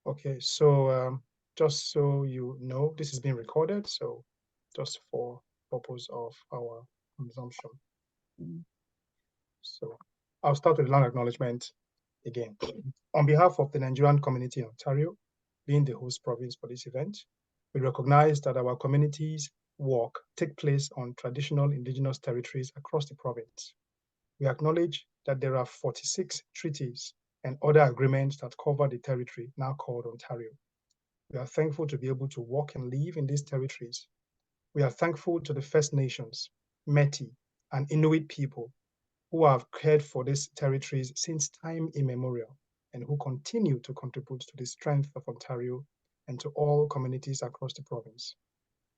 Okay, so just so you know, this is being recorded, so just for purpose of our consumption. So I'll start with a long acknowledgement again. On behalf of the Nigerian community in Ontario, being the host province for this event, we recognize that our community's work take place on traditional Indigenous territories across the province. We acknowledge that there are 46 treaties and other agreements that cover the territory now called Ontario. We are thankful to be able to work and live in these territories. We are thankful to the First Nations, Métis, and Inuit people who have cared for these territories since time immemorial and who continue to contribute to the strength of Ontario and to all communities across the province.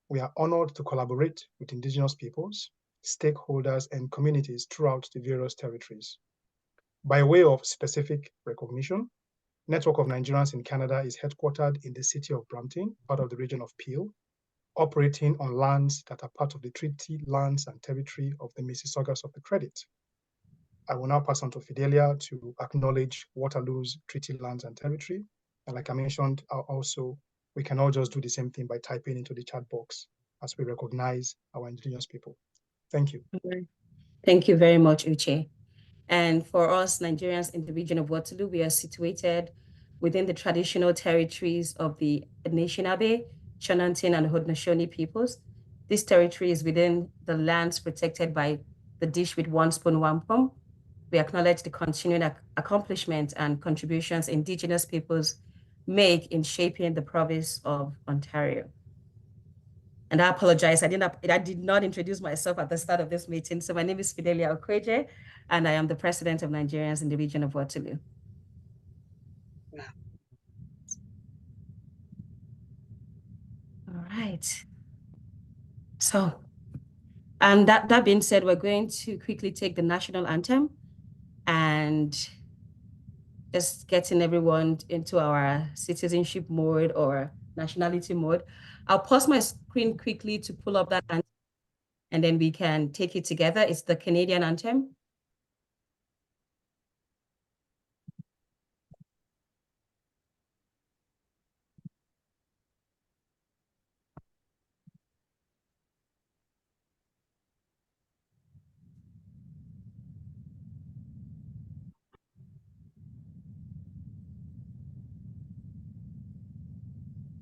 We are honored to collaborate with Indigenous peoples, stakeholders, and communities throughout the various territories. By way of specific recognition, Network of Nigerians in Canada is headquartered in the city of Brampton, part of the region of Peel, operating on lands that are part of the treaty lands and territory of the Mississaugas of the Credit. I will now pass on to Fidelia to acknowledge Waterloo's treaty lands and territory. And like I mentioned, also, we can all just do the same thing by typing into the chat box as we recognize our Indigenous people. Thank you. Thank you very much, Uche. And for us Nigerians in the region of Waterloo, we are situated within the traditional territories of the Anishinaabe, Shanantin, and Haudenosaunee peoples. This territory is within the lands protected by the Dish with One Spoon Wampum. We acknowledge the continuing accomplishments and contributions Indigenous peoples make in shaping the province of Ontario. And I apologize, I did not introduce myself at the start of this meeting. So my name is Fidelia Okweje, and I am the president of Nigerians in the region of Waterloo. All right. So, and that being said, we're going to quickly take the national anthem and just getting everyone into our citizenship mode or nationality mode. I'll pause my screen quickly to pull up that anthem, and then we can take it together. It's the Canadian anthem.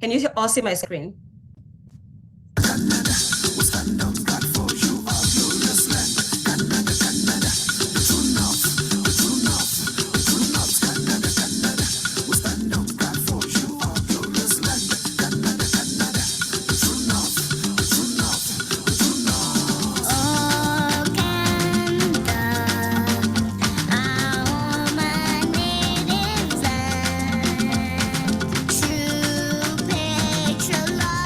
Can you all see my screen? True patriotism.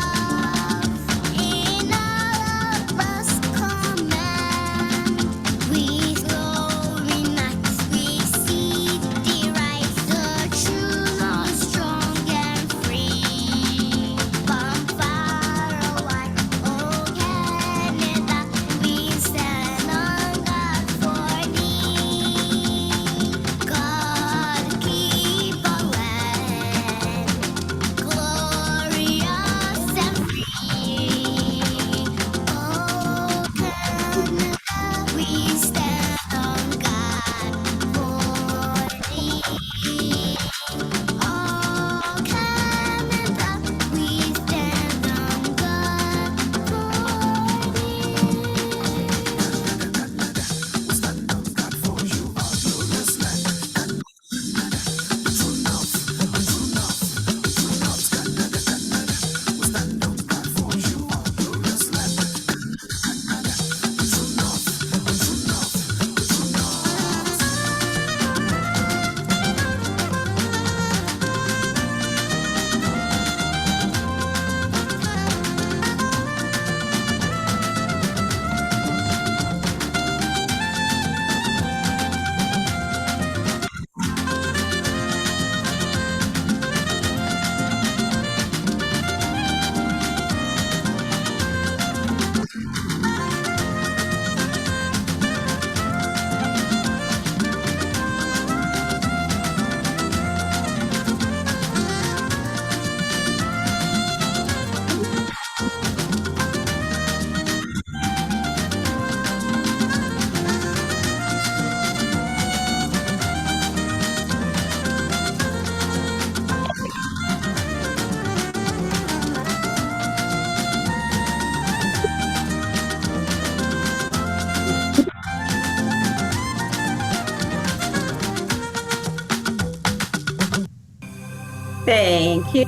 Thank you.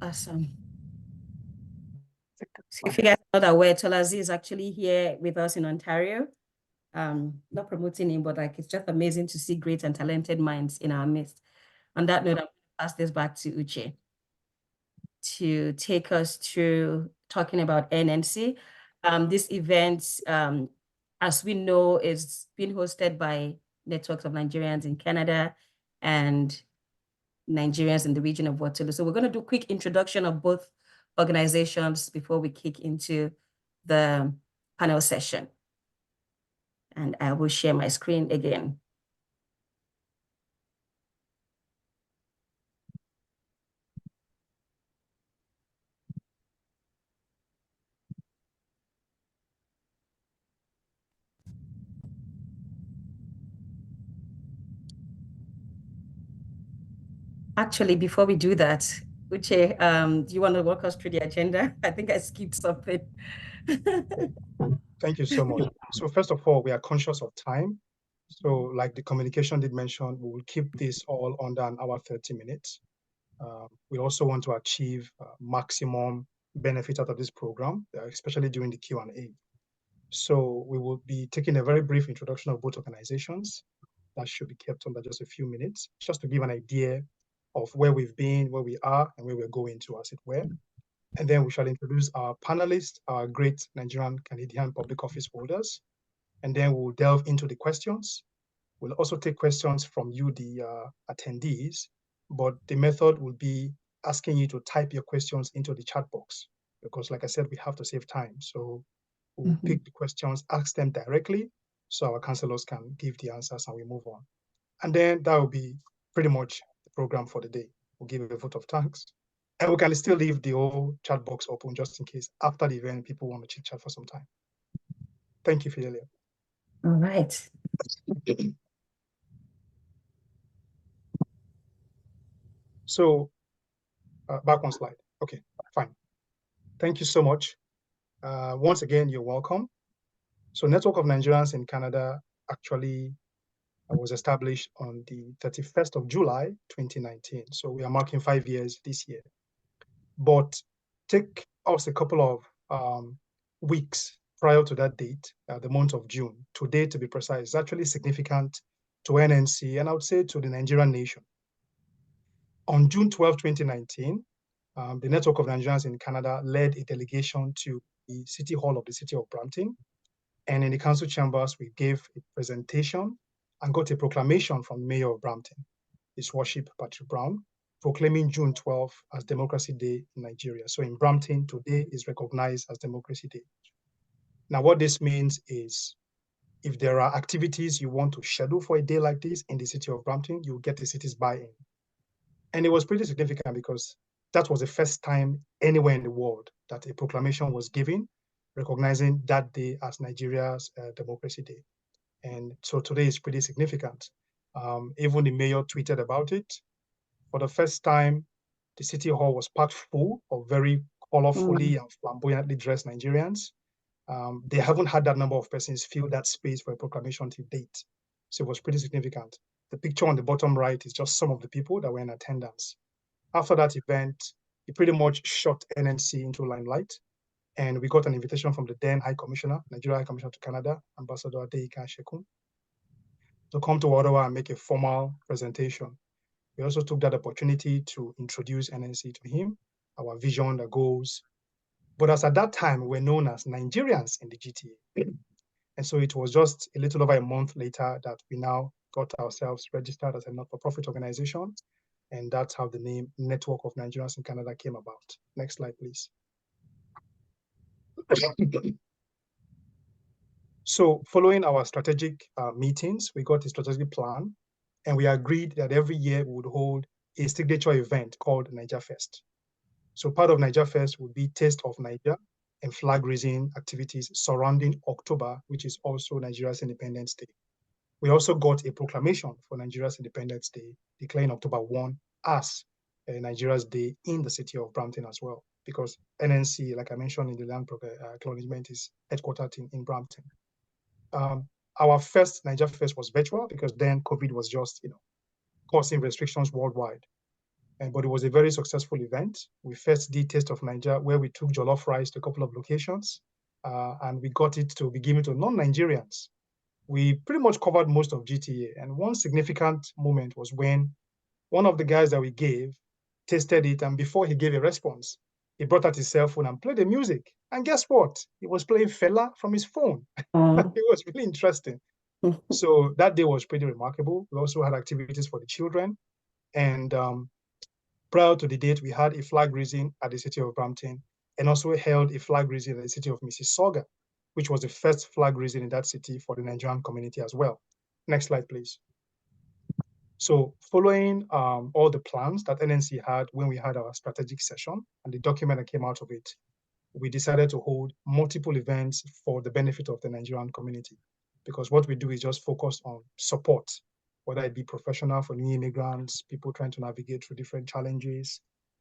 Awesome. So if you guys are not aware, Tolazi is actually here with us in Ontario. Not promoting him, but like it's just amazing to see great and talented minds in our midst. On that note, I'm going to pass this back to Uche to take us through talking about NNC. This event, as we know, is being hosted by networks of Nigerians in Canada and Nigerians in the region of Waterloo. So we're going to do a quick introduction of both organizations before we kick into the panel session. And I will share my screen again. Actually, before we do that, Uche, do you want to walk us through the agenda? I think I skipped something. Thank you so much. So first of all, we are conscious of time. So like the communication did mention, we will keep this all under an hour, 30 minutes. We also want to achieve maximum benefit out of this program, especially during the Q&A. So we will be taking a very brief introduction of both organizations. That should be kept under just a few minutes, just to give an idea of where we've been, where we are, and where we're going to, as it were. And then we shall introduce our panelists, our great Nigerian Canadian public office holders. And then we'll delve into the questions. We'll also take questions from you, the attendees, but the method will be asking you to type your questions into the chat box, because like I said, we have to save time. So we'll pick the questions, ask them directly, so our counselors can give the answers and we move on. And then that will be pretty much the program for the day. We'll give a vote of thanks. And we can still leave the whole chat box open just in case after the event, people want to chit chat for some time. Thank you, Fidelia. All right. So back one slide. Okay, fine. Thank you so much. Once again, you're welcome. So Network of Nigerians in Canada actually was established on the 31st of July, 2019. So we are marking 5 years this year. But take us a couple of weeks prior to that date, the month of June. Today, to be precise, is actually significant to NNC and I would say to the Nigerian nation. On June 12, 2019, the Network of Nigerians in Canada led a delegation to the City Hall of the City of Brampton. And in the council chambers, we gave a presentation and got a proclamation from the Mayor of Brampton, His Worship Patrick Brown, proclaiming June 12 as Democracy Day in Nigeria. So in Brampton, today is recognized as Democracy Day. Now, what this means is if there are activities you want to schedule for a day like this in the city of Brampton, you get the city's buy-in. And it was pretty significant because that was the first time anywhere in the world that a proclamation was given recognizing that day as Nigeria's Democracy Day. And so today is pretty significant. Even the mayor tweeted about it. For the first time, the city hall was packed full of very colorfully and flamboyantly dressed Nigerians. They haven't had that number of persons fill that space for a proclamation to date. So it was pretty significant. The picture on the bottom right is just some of the people that were in attendance. After that event, it pretty much shot NNC into limelight. And we got an invitation from the then High Commissioner, Nigeria High Commissioner to Canada, Ambassador Adeika Shekun, to come to Ottawa and make a formal presentation. We also took that opportunity to introduce NNC to him, our vision, the goals. But as at that time, we were known as Nigerians in the GTA. And so it was just a little over a month later that we now got ourselves registered as a not-for-profit organization. And that's how the name Network of Nigerians in Canada came about. Next slide, please. So following our strategic meetings, we got a strategic plan, and we agreed that every year we would hold a signature event called Niger Fest. So part of Niger Fest would be Taste of Niger and flag raising activities surrounding October, which is also Nigeria's Independence Day. We also got a proclamation for Nigeria's Independence Day, declaring October 1 as Nigeria's Day in the city of Brampton as well, because NNC, like I mentioned in the land acknowledgement, is headquartered in Brampton. Our first Niger Fest was virtual because then COVID was just, causing restrictions worldwide. But it was a very successful event. We first did Taste of Nigeria, where we took jollof rice to a couple of locations, and we got it to be given to non-Nigerians. We pretty much covered most of GTA. And one significant moment was when one of the guys that we gave tasted it, and before he gave a response, he brought out his cell phone and played the music. And guess what? He was playing Fela from his phone. It was really interesting. So that day was pretty remarkable. We also had activities for the children. And prior to the date, we had a flag raising at the city of Brampton and also held a flag raising at the city of Mississauga, which was the first flag raising in that city for the Nigerian community as well. Next slide, please. So following all the plans that NNC had when we had our strategic session and the document that came out of it, we decided to hold multiple events for the benefit of the Nigerian community. Because what we do is just focus on support, whether it be professional for new immigrants, people trying to navigate through different challenges,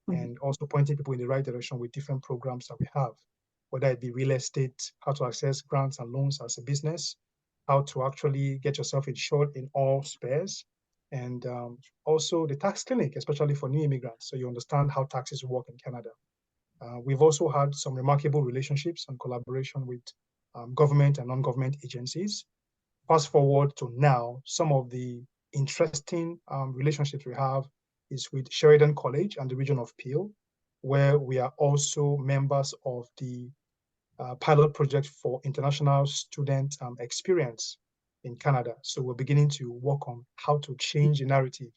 and also pointing people in the right direction with different programs that we have, whether it be real estate, how to access grants and loans as a business, how to actually get yourself insured in all spheres, and also the tax clinic, especially for new immigrants, so you understand how taxes work in Canada. We've also had some remarkable relationships and collaboration with government and non-government agencies. Fast forward to now, some of the interesting relationships we have is with Sheridan College and the region of Peel, where we are also members of the pilot project for international student experience in Canada. So we're beginning to work on how to change the narrative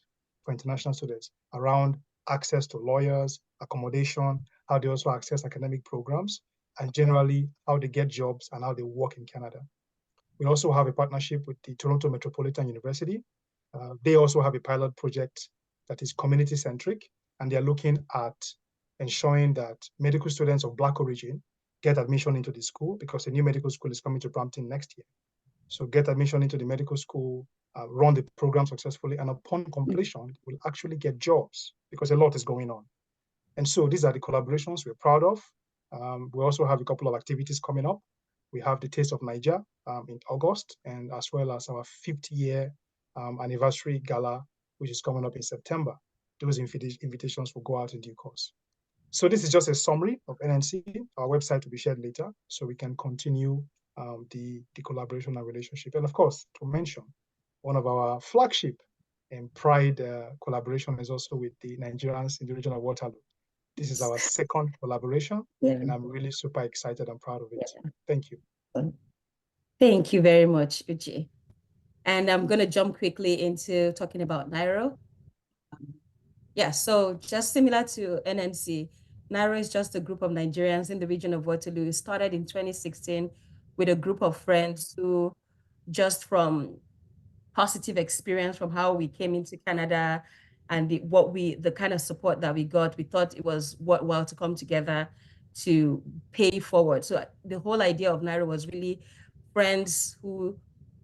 for international students around access to lawyers, accommodation, how they also access academic programs, and generally how they get jobs and how they work in Canada. We also have a partnership with the Toronto Metropolitan University. They also have a pilot project that is community-centric, and they're looking at ensuring that medical students of Black origin get admission into the school, because a new medical school is coming to Brampton next year. So get admission into the medical school, run the program successfully, and upon completion, will actually get jobs, because a lot is going on. And so these are the collaborations we're proud of. We also have a couple of activities coming up. We have the Taste of Niger in August, and as well as our 50th year anniversary gala, which is coming up in September. Those invitations will go out in due course. So this is just a summary of NNC. Our website will be shared later, so we can continue the collaboration and relationship. And of course, to mention, one of our flagship and pride collaboration is also with the Nigerians in the region of Waterloo. This is our second collaboration, and I'm really super excited and proud of it. Thank you. Thank you very much, Uche. And I'm going to jump quickly into talking about NIRO. Yeah, so just similar to NNC, NIRO is just a group of Nigerians in the region of Waterloo. It started in 2016 with a group of friends who, just from positive experience from how we came into Canada and the kind of support that we got, we thought it was worthwhile to come together to pay forward. So the whole idea of NIRO was really friends who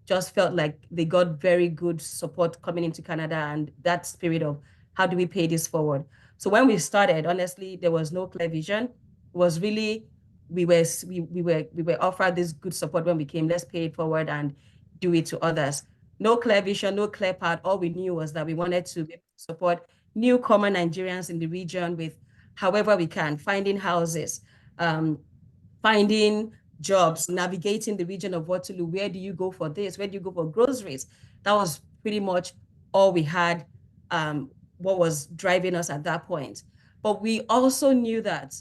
just felt like they got very good support coming into Canada, and that spirit of how do we pay this forward. So when we started, honestly, there was no clear vision. It was really we were offered this good support when we came. Let's pay it forward and do it to others. No clear vision, no clear path. All we knew was that we wanted to support newcomer Nigerians in the region with however we can, finding houses, finding jobs, navigating the region of Waterloo. Where do you go for this? Where do you go for groceries? That was pretty much all we had, what was driving us at that point. But we also knew that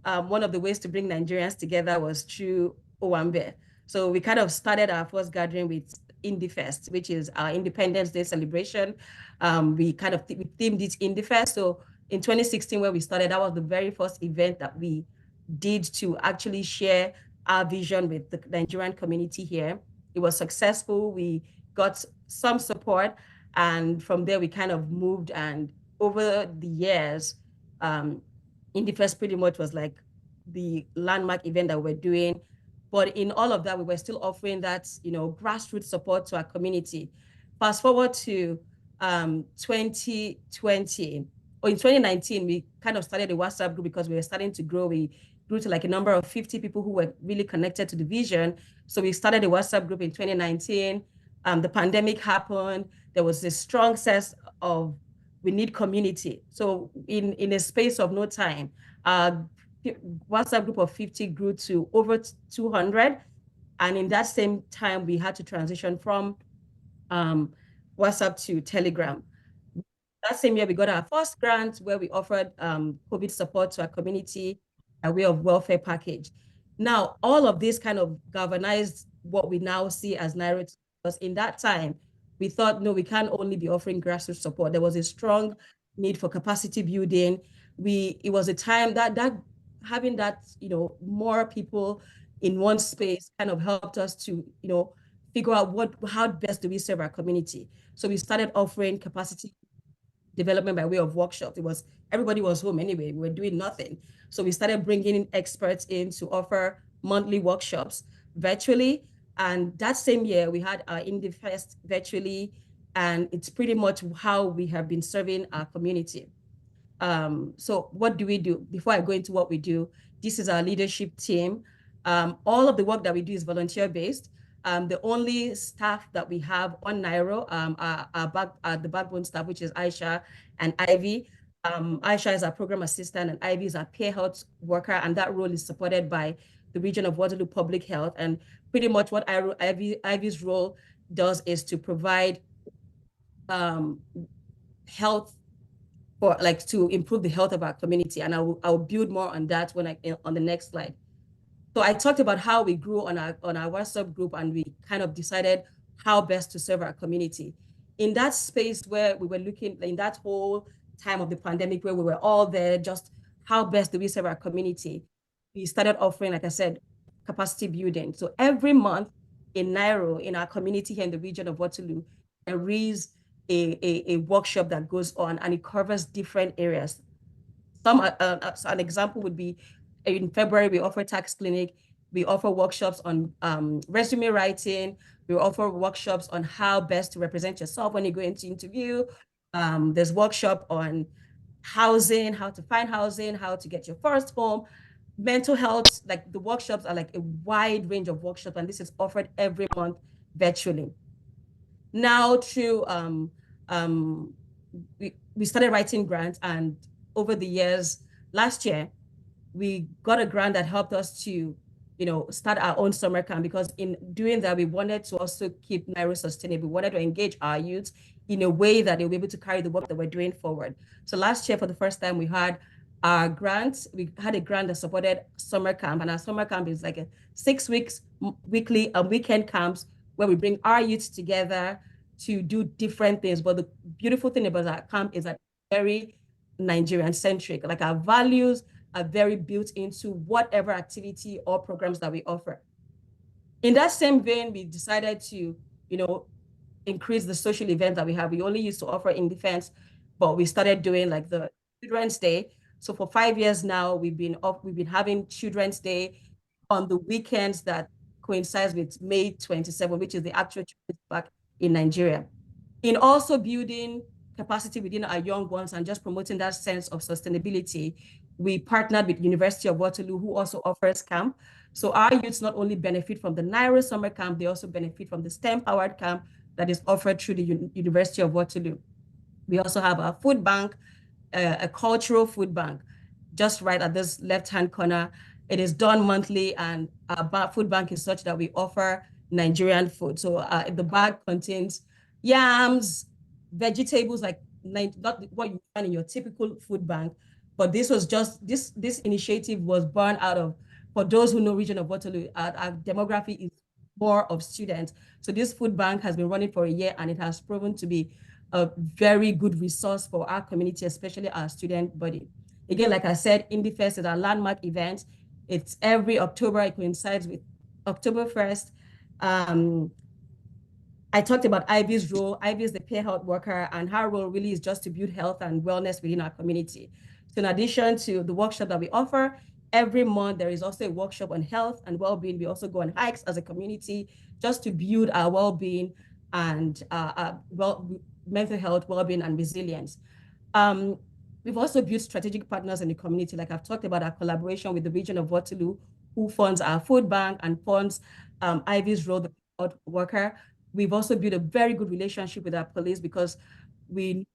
one of the ways to bring Nigerians together was through Owambe. So we kind of started our first gathering with Indie Fest, which is our Independence Day celebration. We themed it Indie Fest. So in 2016, when we started, that was the very first event that we did to actually share our vision with the Nigerian community here. It was successful. We got some support, and from there we kind of moved. And over the years, Indie Fest pretty much was like the landmark event that we're doing. But in all of that, we were still offering that, grassroots support to our community. Fast forward to 2020, or in 2019, we kind of started a WhatsApp group because we were starting to grow. We grew to like a number of 50 people who were really connected to the vision. So we started a WhatsApp group in 2019. The pandemic happened. There was a strong sense of we need community. So in a space of no time, our WhatsApp group of 50 grew to over 200. And in that same time, we had to transition from um, WhatsApp to Telegram. That same year, we got our first grant where we offered COVID support to our community, a way of welfare package. Now, all of this kind of galvanized what we now see as Naira, because in that time, we thought, no, we can't only be offering grassroots support. There was a strong need for capacity building. It was a time that having that, more people in one space kind of helped us to, figure out how best do we serve our community. So we started offering capacity development by way of workshops. It was everybody was home anyway. We were doing nothing. So we started bringing in experts in to offer monthly workshops virtually. And that same year, we had our Indie Fest virtually. And it's pretty much how we have been serving our community. So what do we do? Before I go into what we do, this is our leadership team. All of the work that we do is volunteer-based. The only staff that we have on Nairo are the backbone staff, which is Aisha and Ivy. Aisha is our program assistant and Ivy is our peer health worker, and that role is supported by the region of Waterloo Public Health. And pretty much what Ivy's role does is to provide health to improve the health of our community. And I'll build more on that on the next slide. So I talked about how we grew on our WhatsApp group, and we kind of decided how best to serve our community. In that space where we were looking, in that whole time of the pandemic where we were all there, just how best do we serve our community? We started offering, like I said, capacity building. So every month in Nairo, in our community here in the region of Waterloo, there is a workshop that goes on, and it covers different areas. An example would be in February, we offer tax clinic. We offer workshops on resume writing. We offer workshops on how best to represent yourself when you go into interview. There's workshop on housing, how to find housing, how to get your first home, mental health. Like the workshops are like a wide range of workshops, and this is offered every month virtually. Now through we started writing grants, and over the years, last year, we got a grant that helped us to, start our own summer camp, because in doing that, we wanted to also keep Nairo sustainable. We wanted to engage our youth in a way that they'll be able to carry the work that we're doing forward. So last year, for the first time, we had our grants. We had a grant that supported summer camp, and our summer camp is like a 6 weeks, weekly and weekend camps where we bring our youth together to do different things. But the beautiful thing about our camp is that very Nigerian centric. Like our values are very built into whatever activity or programs that we offer. In that same vein, we decided to, increase the social events that we have. We only used to offer in defense, but we started doing like the Children's Day. So for 5 years now, we've been having Children's Day on the weekends that coincides with May 27, which is the actual Children's Back in Nigeria. In also building capacity within our young ones and just promoting that sense of sustainability, we partnered with University of Waterloo, who also offers camp. So our youths not only benefit from the Nairo summer camp, they also benefit from the STEM-powered camp that is offered through the University of Waterloo. We also have a food bank, a cultural food bank, just right at this left-hand corner. It is done monthly, and our food bank is such that we offer Nigerian food. So the bag contains yams, vegetables, like not what you find in your typical food bank, but this was just this initiative was born out of, for those who know region of Waterloo, our demography is more of students. So this food bank has been running for a year, and it has proven to be a very good resource for our community, especially our student body. Again, like I said, Indie Fest is our landmark event. It's every October. It coincides with October 1st. I talked about Ivy's role. Ivy is the peer health worker, and her role really is just to build health and wellness within our community. So in addition to the workshop that we offer, every month there is also a workshop on health and well-being. We also go on hikes as a community just to build our well-being and mental health, well-being, and resilience. We've also built strategic partners in the community. Like I've talked about our collaboration with the region of Waterloo, who funds our food bank and funds Ivy's role, the worker. We've also built a very good relationship with our police because we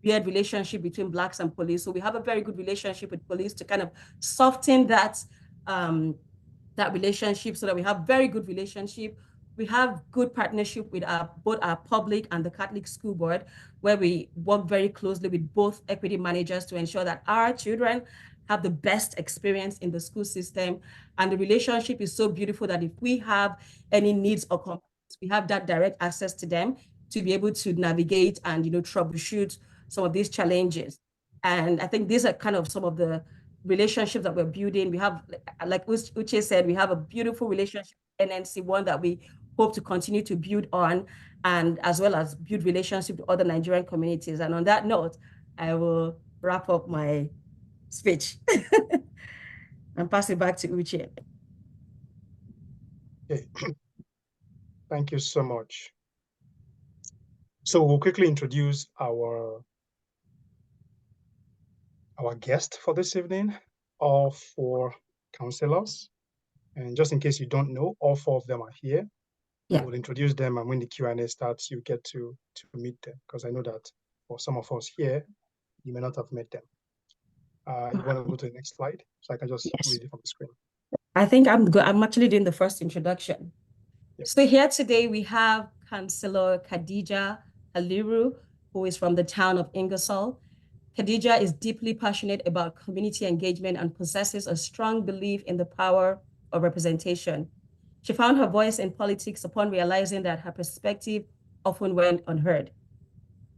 weird relationship between Blacks and police. So we have a very good relationship with police to kind of soften that relationship so that we have very good relationship. We have good partnership with both our public and the Catholic School Board, where we work very closely with both equity managers to ensure that our children have the best experience in the school system. And the relationship is so beautiful that if we have any needs or complaints, we have that direct access to them to be able to navigate and troubleshoot some of these challenges. And I think these are kind of some of the relationships that we're building. We have, like Uche said, we have a beautiful relationship with NNC, one that we hope to continue to build on, and as well as build relationship with other Nigerian communities. And on that note, I will wrap up my speech and pass it back to Uche. Okay. Thank you so much. So we'll quickly introduce our guest for this evening, all four counselors. And just in case you don't know, all four of them are here. Yeah. We'll introduce them, and when the Q&A starts, you get to meet them, because I know that for some of us here, you may not have met them. You want to go to the next slide so I can just read it from the screen? I think I'm good. I'm actually doing the first introduction. Yep. So here today we have Councillor Khadija Haliru, who is from the town of Ingersoll. Khadija is deeply passionate about community engagement and possesses a strong belief in the power of representation. She found her voice in politics upon realizing that her perspective often went unheard.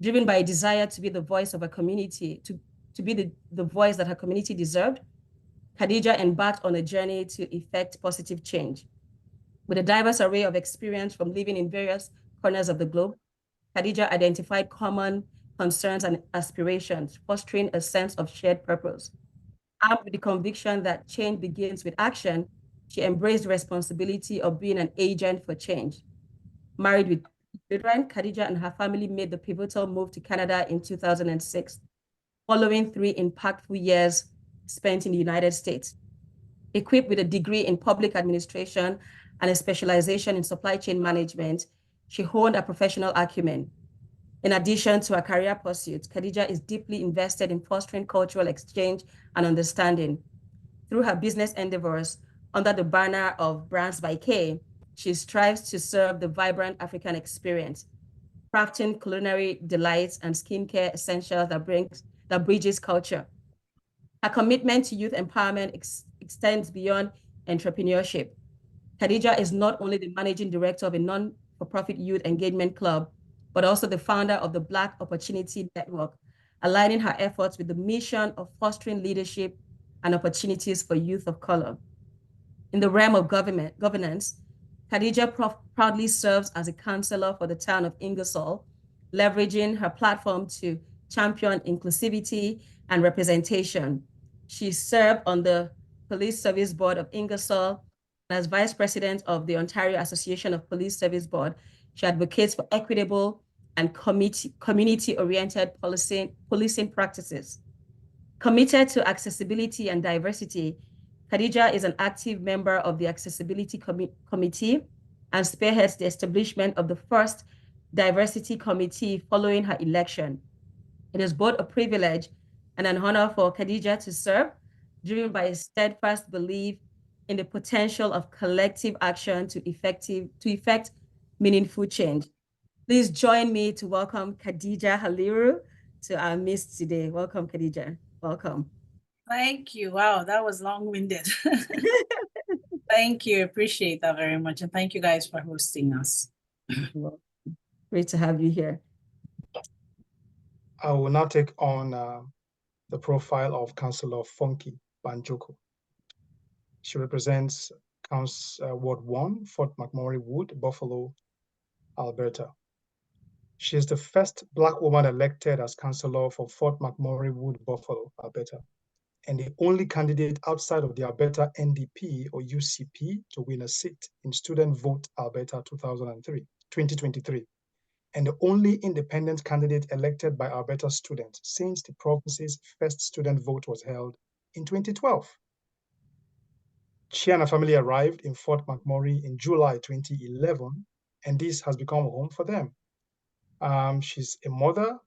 Driven by a desire to be the voice of a community, to be the voice that her community deserved, Khadija embarked on a journey to effect positive change. With a diverse array of experience from living in various corners of the globe, Khadija identified common concerns and aspirations, fostering a sense of shared purpose. Armed with the conviction that change begins with action, she embraced the responsibility of being an agent for change. Married with children, Khadija and her family made the pivotal move to Canada in 2006, following 3 impactful years spent in the United States. Equipped with a degree in public administration and a specialization in supply chain management, she honed a professional acumen. In addition to her career pursuits, Khadija is deeply invested in fostering cultural exchange and understanding. Through her business endeavors, under the banner of Brands by K, she strives to serve the vibrant African experience, crafting culinary delights and skincare essentials that bridges culture. Her commitment to youth empowerment extends beyond entrepreneurship. Khadija is not only the managing director of a non-for-profit youth engagement club, but also the founder of the Black Opportunity Network, aligning her efforts with the mission of fostering leadership and opportunities for youth of color. In the realm of governance, Khadija proudly serves as a councillor for the town of Ingersoll, leveraging her platform to champion inclusivity and representation. She served on the Police Service Board of Ingersoll, and as vice president of the Ontario Association of Police Service Board, she advocates for equitable and community-oriented policing practices. Committed to accessibility and diversity, Khadija is an active member of the Accessibility Committee and spearheads the establishment of the first diversity committee following her election. It is both a privilege and an honor for Khadija to serve, driven by a steadfast belief in the potential of collective action to effect meaningful change. Please join me to welcome Khadija Haliru to our midst today. Welcome, Khadija. Welcome. Thank you. Wow, that was long-winded. Thank you. Appreciate that very much. And thank you guys for hosting us. Well, great to have you here. I will now take on the profile of Councillor Funky Banjoko. She represents Ward 1, Fort McMurray Wood, Buffalo, Alberta. She is the first Black woman elected as councillor for Fort McMurray Wood, Buffalo, Alberta, and the only candidate outside of the Alberta NDP or UCP to win a seat in Student Vote Alberta 2023, and the only independent candidate elected by Alberta students since the province's first student vote was held in 2012. She and her family arrived in Fort McMurray in July 2011 and this has become a home for them. She's a mother,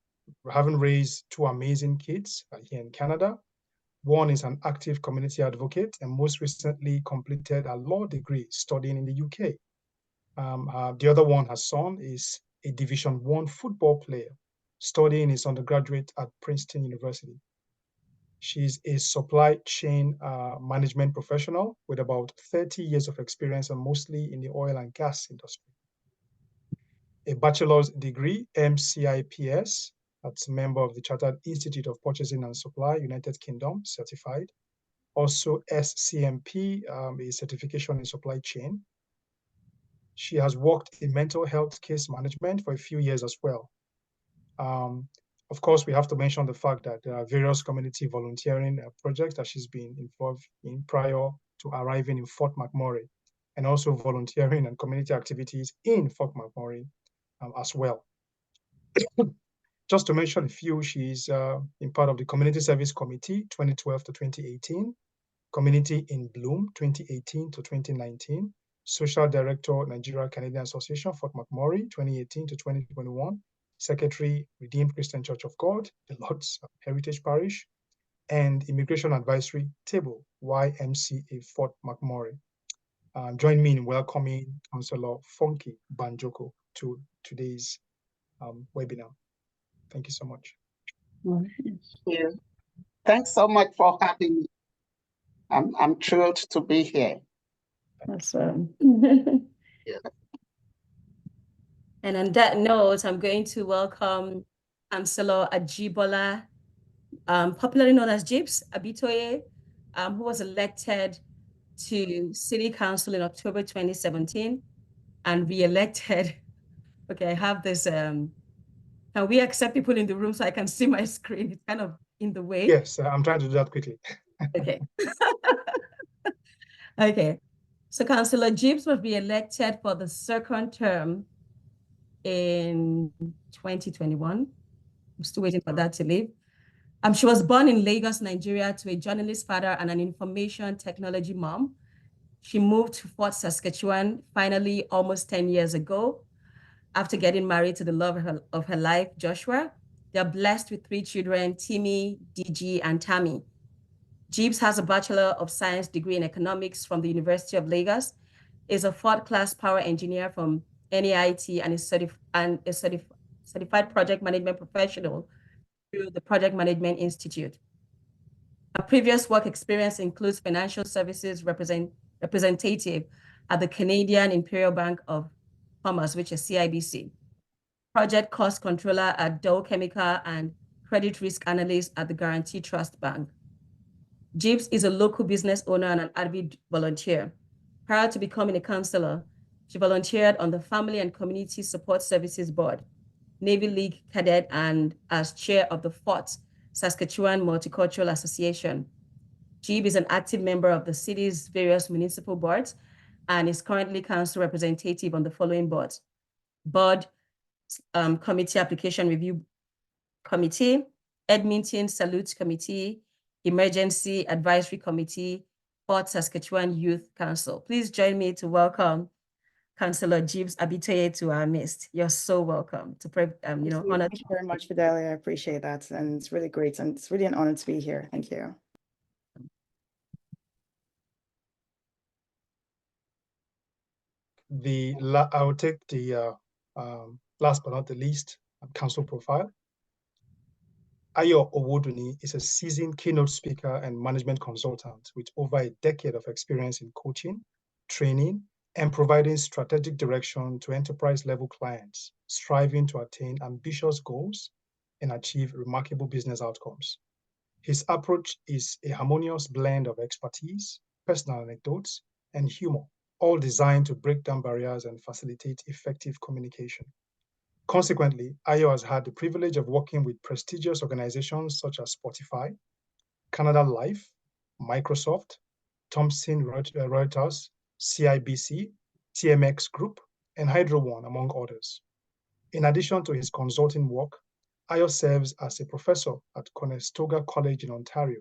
having raised two amazing kids here in Canada. One is an active community advocate and most recently completed a law degree studying in the UK. The other one, her son, is a Division I football player studying his undergraduate at Princeton University. She's a supply chain management professional with about 30 years of experience and mostly in the oil and gas industry. A bachelor's degree, MCIPS, that's a member of the Chartered Institute of Purchasing and Supply, United Kingdom, certified. Also SCMP, a certification in supply chain. She has worked in mental health case management for a few years as well. Of course, we have to mention the fact that there are various community volunteering projects that she's been involved in prior to arriving in Fort McMurray, and also volunteering and community activities in Fort McMurray as well. Just to mention a few, she's in part of the Community Service Committee 2012 to 2018, Community in Bloom 2018 to 2019, Social Director, Nigeria Canadian Association, Fort McMurray 2018 to 2021, Secretary, Redeemed Christian Church of God, the Lord's Heritage Parish, and Immigration Advisory Table, YMCA, Fort McMurray. Join me in welcoming Councillor Funky Banjoko to today's webinar. Thank you so much. Thank you. Thanks so much for having me. I'm thrilled to be here. Awesome. And on that note, I'm going to welcome Councillor Ajibola, popularly known as Jibs Abitoye, who was elected to City Council in October 2017 and re-elected. Okay, I have this, can we accept people in the room so I can see my screen? It's kind of in the way. Yes, I'm trying to do that quickly. Okay. Okay. So Councillor Jibs was re-elected for the second term in 2021. I'm still waiting for that to leave. She was born in Lagos, Nigeria, to a journalist father and an information technology mom. She moved to Fort Saskatchewan finally almost 10 years ago after getting married to the love of her life, Joshua. They're blessed with 3 children, Timmy, DG, and Tammy. Jibs has a Bachelor of Science degree in economics from the University of Lagos, is a 4th class power engineer from NAIT, and is certified project management professional through the Project Management Institute. Her previous work experience includes financial services representative at the Canadian Imperial Bank of Commerce, which is CIBC, project cost controller at Dow Chemical, and credit risk analyst at the Guarantee Trust Bank. Jibs is a local business owner and an avid volunteer. Prior to becoming a councillor, she volunteered on the Family and Community Support Services Board, Navy League Cadet, and as chair of the Fort Saskatchewan Multicultural Association. Jib is an active member of the city's various municipal boards and is currently council representative on the following boards: Board Committee Application Review Committee, Edmonton Salute Committee, Emergency Advisory Committee, Fort Saskatchewan Youth Council. Please join me to welcome Councillor Jibs Abitoye to our midst. You're so welcome to honor. Thank you very much, Fidelia. I appreciate that, and it's really great, and it's really an honor to be here. Thank you. I will take the last but not the least, council profile. Ayo Owoduni is a seasoned keynote speaker and management consultant with over a decade of experience in coaching, training, and providing strategic direction to enterprise-level clients, striving to attain ambitious goals and achieve remarkable business outcomes. His approach is a harmonious blend of expertise, personal anecdotes, and humor, all designed to break down barriers and facilitate effective communication. Consequently, Ayo has had the privilege of working with prestigious organizations such as Spotify, Canada Life, Microsoft, Thomson Reuters, CIBC, TMX Group, and Hydro One, among others. In addition to his consulting work, Ayo serves as a professor at Conestoga College in Ontario,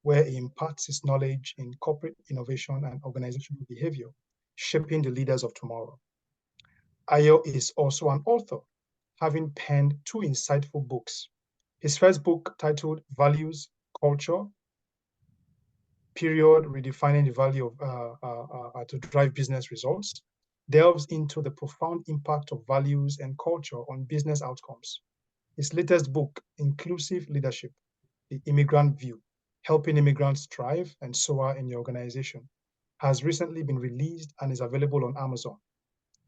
where he imparts his knowledge in corporate innovation and organizational behavior, shaping the leaders of tomorrow. Ayo is also an author, having penned 2 insightful books. His first book, titled Values, Culture, period, redefining the value of to drive business results, delves into the profound impact of values and culture on business outcomes. His latest book, Inclusive Leadership, The Immigrant View, Helping Immigrants Thrive and Soar in Your Organization, has recently been released and is available on Amazon.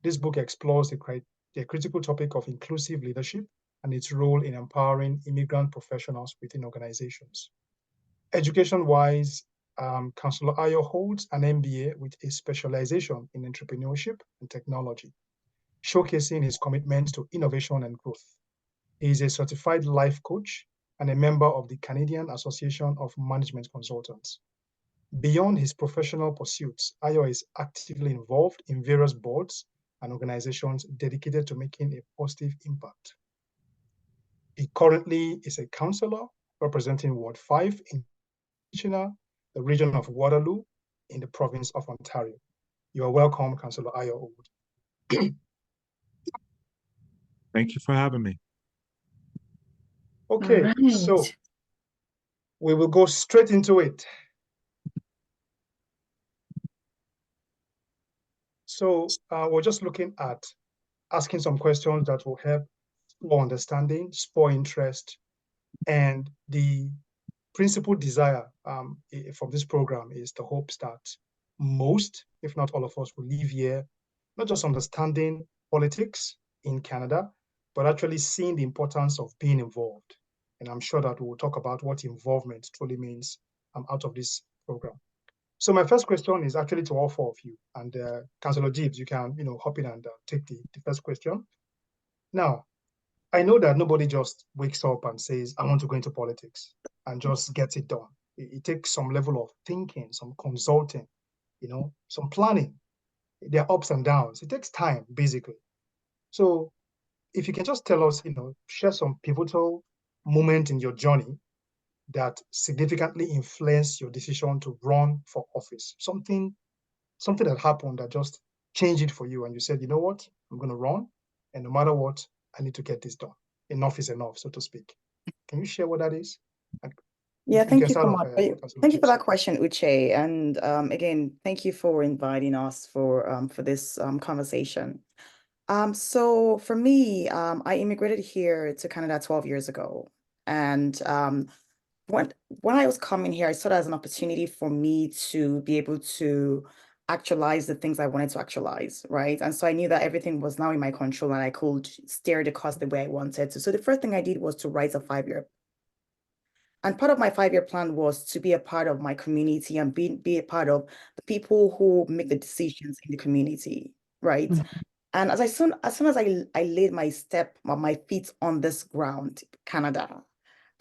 This book explores the critical topic of inclusive leadership and its role in empowering immigrant professionals within organizations. Education-wise, Councillor Ayo holds an MBA with a specialization in entrepreneurship and technology, showcasing his commitment to innovation and growth. He is a certified life coach and a member of the Canadian Association of Management Consultants. Beyond his professional pursuits, Ayo is actively involved in various boards and organizations dedicated to making a positive impact. He currently is a councillor representing Ward 5 in Kitchener, the region of Waterloo, in the province of Ontario. You are welcome, Councillor Ayo. Thank you for having me. Okay, Right. so we will go straight into it. So we're just looking at asking some questions that will help spur understanding, spur interest, and the principal desire from this program is the hopes that most, if not all of us, will leave here not just understanding politics in Canada, but actually seeing the importance of being involved. And I'm sure that we'll talk about what involvement truly means out of this program. So my first question is actually to all 4 of you. And Councillor Gibbs, you can hop in and take the first question. Now, I know that nobody just wakes up and says, I want to go into politics and just gets it done. It takes some level of thinking, some consulting, some planning. There are ups and downs. It takes time, basically. So if you can just tell us, share some pivotal moment in your journey that significantly influenced your decision to run for office. Something that happened that just changed it for you. And you said, you know what, I'm going to run. And no matter what, I need to get this done. Enough is enough, so to speak. Can you share what that is? Yeah, thank you so much. Thank you for that Gibbs. question, Uche. And again, thank you for inviting us for this conversation. So for me, I immigrated here to Canada 12 years ago. And when I was coming here, I saw it as an opportunity for me to be able to actualize the things I wanted to actualize, right? And so I knew that everything was now in my control and I could steer the course the way I wanted to. So the first thing I did was to write a 5-year. And part of my 5-year plan was to be a part of my community and be a part of the people who make the decisions in the community, right? Mhm. And as soon as I laid my feet on this ground, Canada,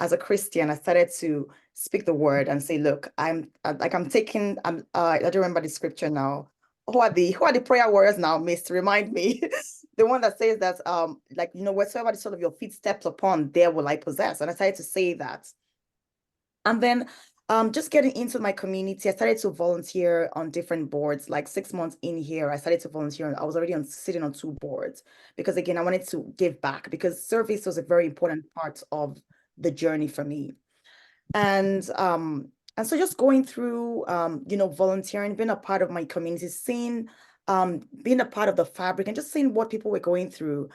as a Christian, I started to speak the word and say, look, I don't remember the scripture now. Who are the prayer warriors now, miss? To remind me. The one that says that, whatsoever the sole of your feet steps upon, there will I possess. And I started to say that. And then just getting into my community, I started to volunteer on different boards. Like 6 months in here, I started to volunteer. I was already sitting on 2 boards because, again, I wanted to give back because service was a very important part of the journey for me. And so just going through, volunteering, being a part of my community, being a part of the fabric and just seeing what people were going through.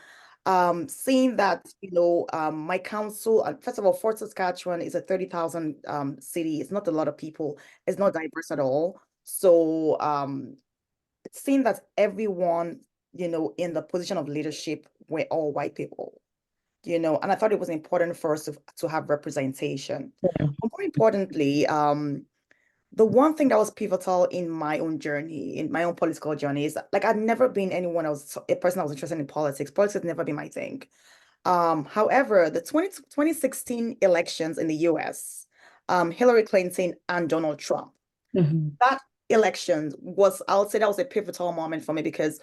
Seeing that, my council, first of all, Fort Saskatchewan is a 30,000 city. It's not a lot of people. It's not diverse at all. So seeing that everyone, in the position of leadership were all white people, and I thought it was important for us to have representation. Yeah. But more importantly, the one thing that was pivotal in my own journey, in my own political journey, is like I've never been a person that was interested in politics. Politics has never been my thing. However, the 2016 elections in the US, Hillary Clinton and Donald Trump, Mhm. that election I would say that was a pivotal moment for me because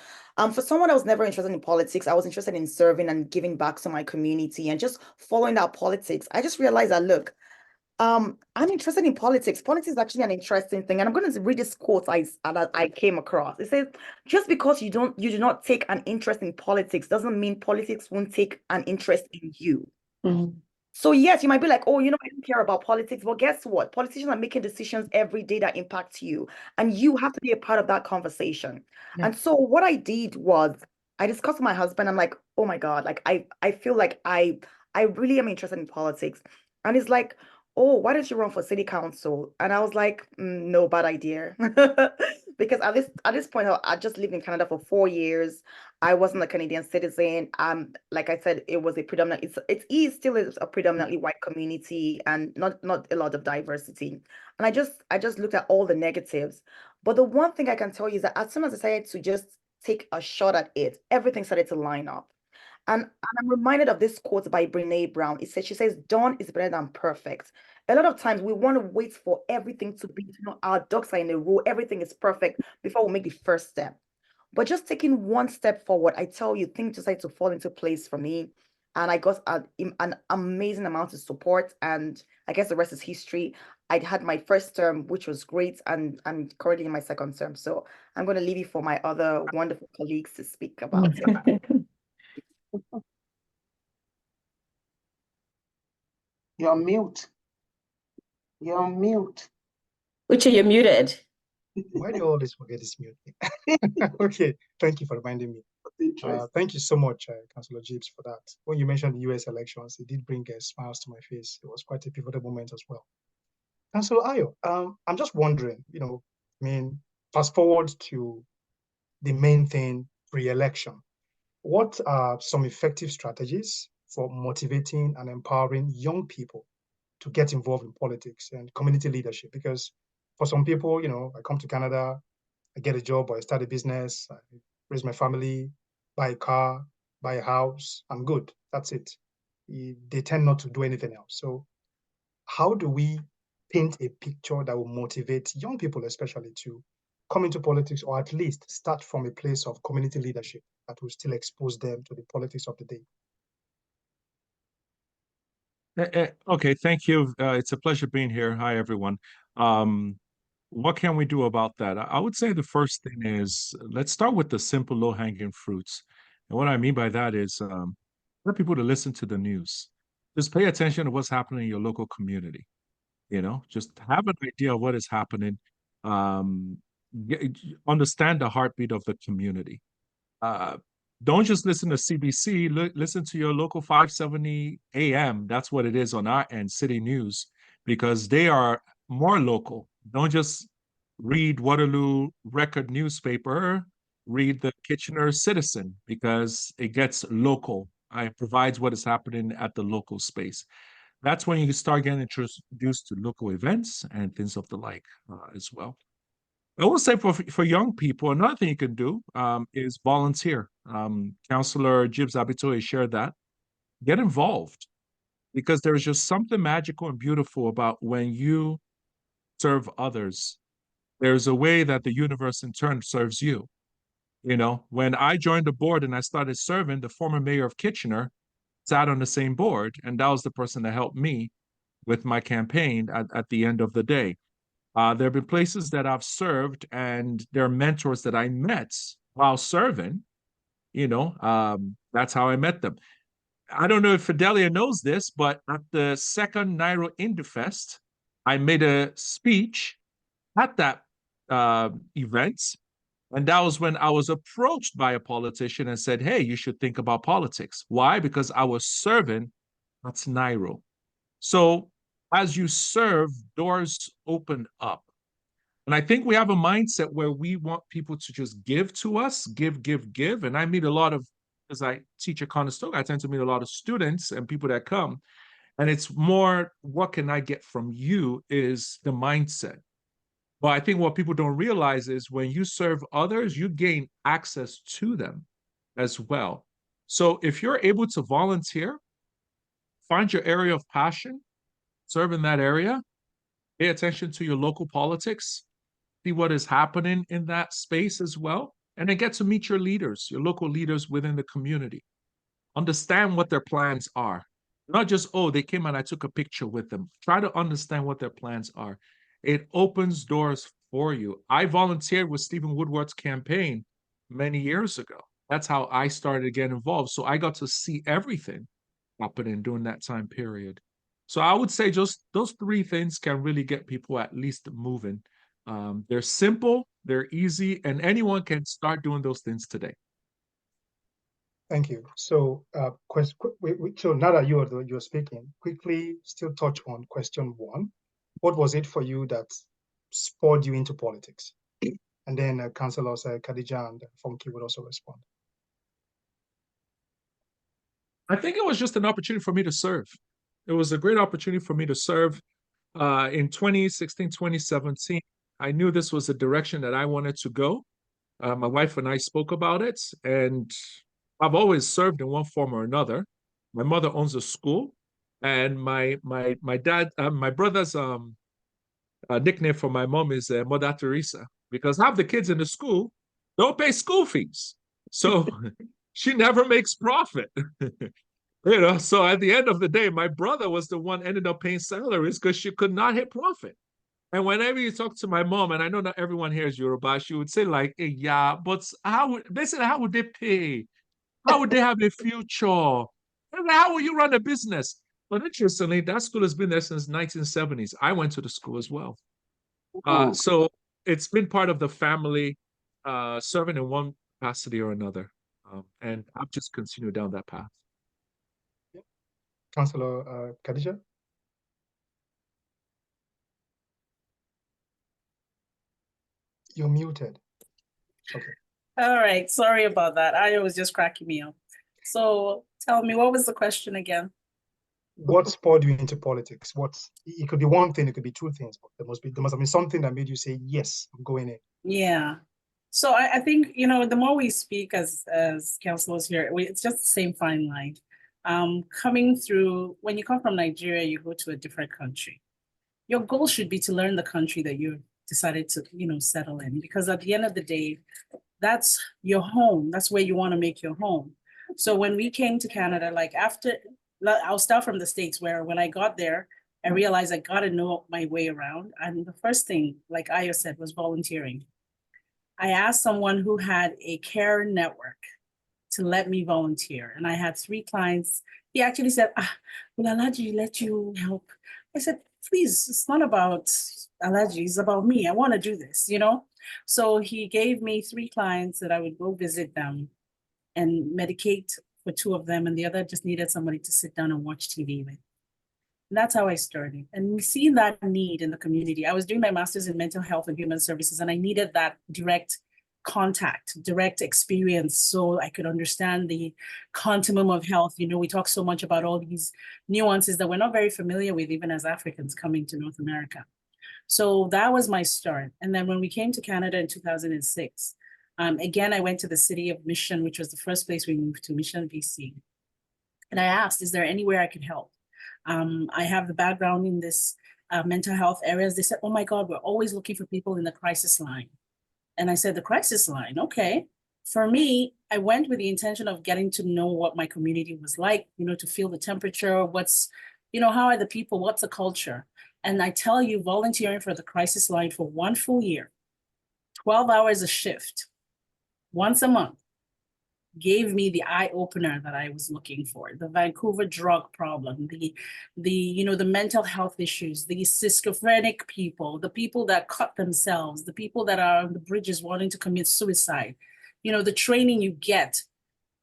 for someone that was never interested in politics, I was interested in serving and giving back to my community and just following that politics. I just realized that, look, I'm interested in politics. Politics is actually an interesting thing, and I'm going to read this quote I came across. It says, "Just because you do not take an interest in politics doesn't mean politics won't take an interest in you." So yes, you might be like, oh, I don't care about politics. But guess what? Politicians are making decisions every day that impact you, and you have to be a part of that conversation. Yeah. And so what I did was I discussed with my husband. I'm like, oh my God, like I feel like I really am interested in politics. And he's like, oh, why don't you run for city council? And I was like, no, bad idea. Because at this point, I just lived in Canada for 4 years. I wasn't a Canadian citizen. Like I said, it was a predominant. It is still is a predominantly white community and not a lot of diversity. And I just looked at all the negatives. But the one thing I can tell you is that as soon as I decided to just take a shot at it, everything started to line up. And I'm reminded of this quote by Brene Brown. She says, "Done is better than perfect." A lot of times we want to wait for everything to be, our ducks are in a row, everything is perfect before we make the first step. But just taking one step forward, I tell you, things decided to fall into place for me. And I got an amazing amount of support. And I guess the rest is history. I had my first term, which was great. And I'm currently in my second term. So I'm going to leave you for my other wonderful colleagues to speak about it. You're mute. You're mute. Uche, you're muted. Why do you always forget this mute thing? Okay, thank you for reminding me. Thank you so much, Councillor Gibbs, for that. When you mentioned the US elections, it did bring smiles to my face. It was quite a pivotal moment as well. Councillor Ayo, I'm just wondering, fast forward to the main thing, pre-election. What are some effective strategies for motivating and empowering young people to get involved in politics and community leadership? Because for some people, I come to Canada, I get a job or I start a business, I raise my family, buy a car, buy a house, I'm good. That's it. They tend not to do anything else. So how do we paint a picture that will motivate young people, especially, to come into politics, or at least start from a place of community leadership that will still expose them to the politics of the day? Okay, thank you. It's a pleasure being here. Hi, everyone. What can we do about that? I would say the first thing is let's start with the simple low-hanging fruits. And what I mean by that is for people to listen to the news. Just pay attention to what's happening in your local community. Just have an idea of what is happening. Understand the heartbeat of the community. Don't just listen to CBC, listen to your local 570 AM. That's what it is on our end, City News, because they are more local. Don't just read Waterloo Record newspaper, read the Kitchener Citizen, because it gets local. It provides what is happening at the local space. That's when you start getting introduced to local events and things of the like as well. I will say for young people, another thing you can do is volunteer. Councillor Gibbs Abitoye shared that. Get involved, because there's just something magical and beautiful about when you serve others. There's a way that the universe in turn serves you. When I joined the board and I started serving, the former mayor of Kitchener sat on the same board, and that was the person that helped me with my campaign at the end of the day. There have been places that I've served, and there are mentors that I met while serving. That's how I met them. I don't know if Fidelia knows this, but at the second Nairo Indie Fest, I made a speech at that event. And that was when I was approached by a politician and said, hey, you should think about politics. Why? Because I was serving at Nairo. So as you serve, doors open up. And I think we have a mindset where we want people to just give to us, give. And I meet a lot of, as I teach at Conestoga, I tend to meet a lot of students and people that come. And it's more, what can I get from you is the mindset. But I think what people don't realize is when you serve others, you gain access to them as well. So if you're able to volunteer, find your area of passion, serve in that area, pay attention to your local politics, see what is happening in that space as well, and then get to meet your leaders, your local leaders within the community. Understand what their plans are. Not just, oh, they came and I took a picture with them. Try to understand what their plans are. It opens doors for you. I volunteered with Stephen Woodward's campaign many years ago. That's how I started to get involved. So I got to see everything happening during that time period. So I would say just those three things can really get people at least moving. They're simple, they're easy, and anyone can start doing those things today. Thank you. So, so now that you're speaking, quickly still touch on question one. What was it for you that spurred you into politics? And then Councillors Khadija and Funky would also respond. I think it was just an opportunity for me to serve. It was a great opportunity for me to serve. In 2016, 2017, I knew this was a direction that I wanted to go. My wife and I spoke about it, and I've always served in one form or another. My mother owns a school, and my brother's nickname for my mom is Mother Teresa, because half the kids in the school don't pay school fees, so she never makes profit. So at the end of the day, my brother was the one ended up paying salaries because she could not hit profit. And whenever you talk to my mom, and I know not everyone here is Yoruba, she would say like, hey, yeah, but how would they pay? How would they have a future? How will you run a business? But interestingly, that school has been there since 1970s. I went to the school as well. So it's been part of the family, serving in one capacity or another. And I've just continued down that path. Councillor Khadija? You're muted. Okay. All right, sorry about that. I was just cracking me up. So tell me, what was the question again? What spurred you into politics? It could be one thing, it could be two things, but there must have been something that made you say, yes, I'm going in. Yeah. So I think, you know, the more we speak as councillors here, it's just the same fine line. Coming through, when you come from Nigeria, you go to a different country. Your goal should be to learn the country that you decided to, you know, settle in, because at the end of the day, that's your home. That's where you want to make your home. So when we came to Canada, like I'll start from the States, where when I got there, I realized I got to know my way around. And the first thing, like Ayo said, was volunteering. I asked someone who had a care network to let me volunteer. And I had 3 clients. He actually said, will Alaji let you help? I said, please, it's not about Alaji, it's about me. I want to do this, you know? So he gave me 3 clients that I would go visit them and medicate for 2 of them. And the other just needed somebody to sit down and watch TV with. And that's how I started. And seeing that need in the community, I was doing my master's in mental health and human services, and I needed that direct contact, direct experience, so I could understand the continuum of health. You know, we talk so much about all these nuances that we're not very familiar with, even as Africans coming to North America. So that was my start. And then when we came to Canada in 2006, again, I went to the city of Mission, which was the first place we moved to, Mission, BC. And I asked, is there anywhere I could help? I have the background in this mental health areas. They said, oh my God, we're always looking for people in the crisis line. And I said, the crisis line, okay. For me, I went with the intention of getting to know what my community was like, you know, to feel the temperature, how are the people, what's the culture? And I tell you, volunteering for the crisis line for 1 full year, 12 hours a shift, once a month, gave me the eye opener that I was looking for. The Vancouver drug problem, the mental health issues, the schizophrenic people, the people that cut themselves, the people that are on the bridges wanting to commit suicide, the training you get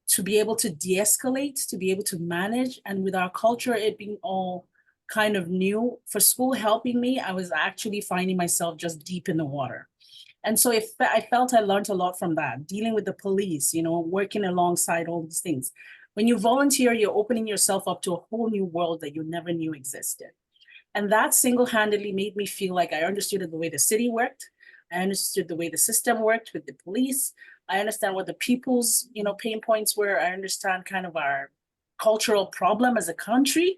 to be able to de-escalate, to be able to manage. And with our culture, it being all kind of new, for school helping me, I was actually finding myself just deep in the water. And so I felt I learned a lot from that, dealing with the police, working alongside all these things. When you volunteer, you're opening yourself up to a whole new world that you never knew existed. And that single-handedly made me feel like I understood the way the city worked. I understood the way the system worked with the police. I understand what the people's, pain points were. I understand kind of our cultural problem as a country.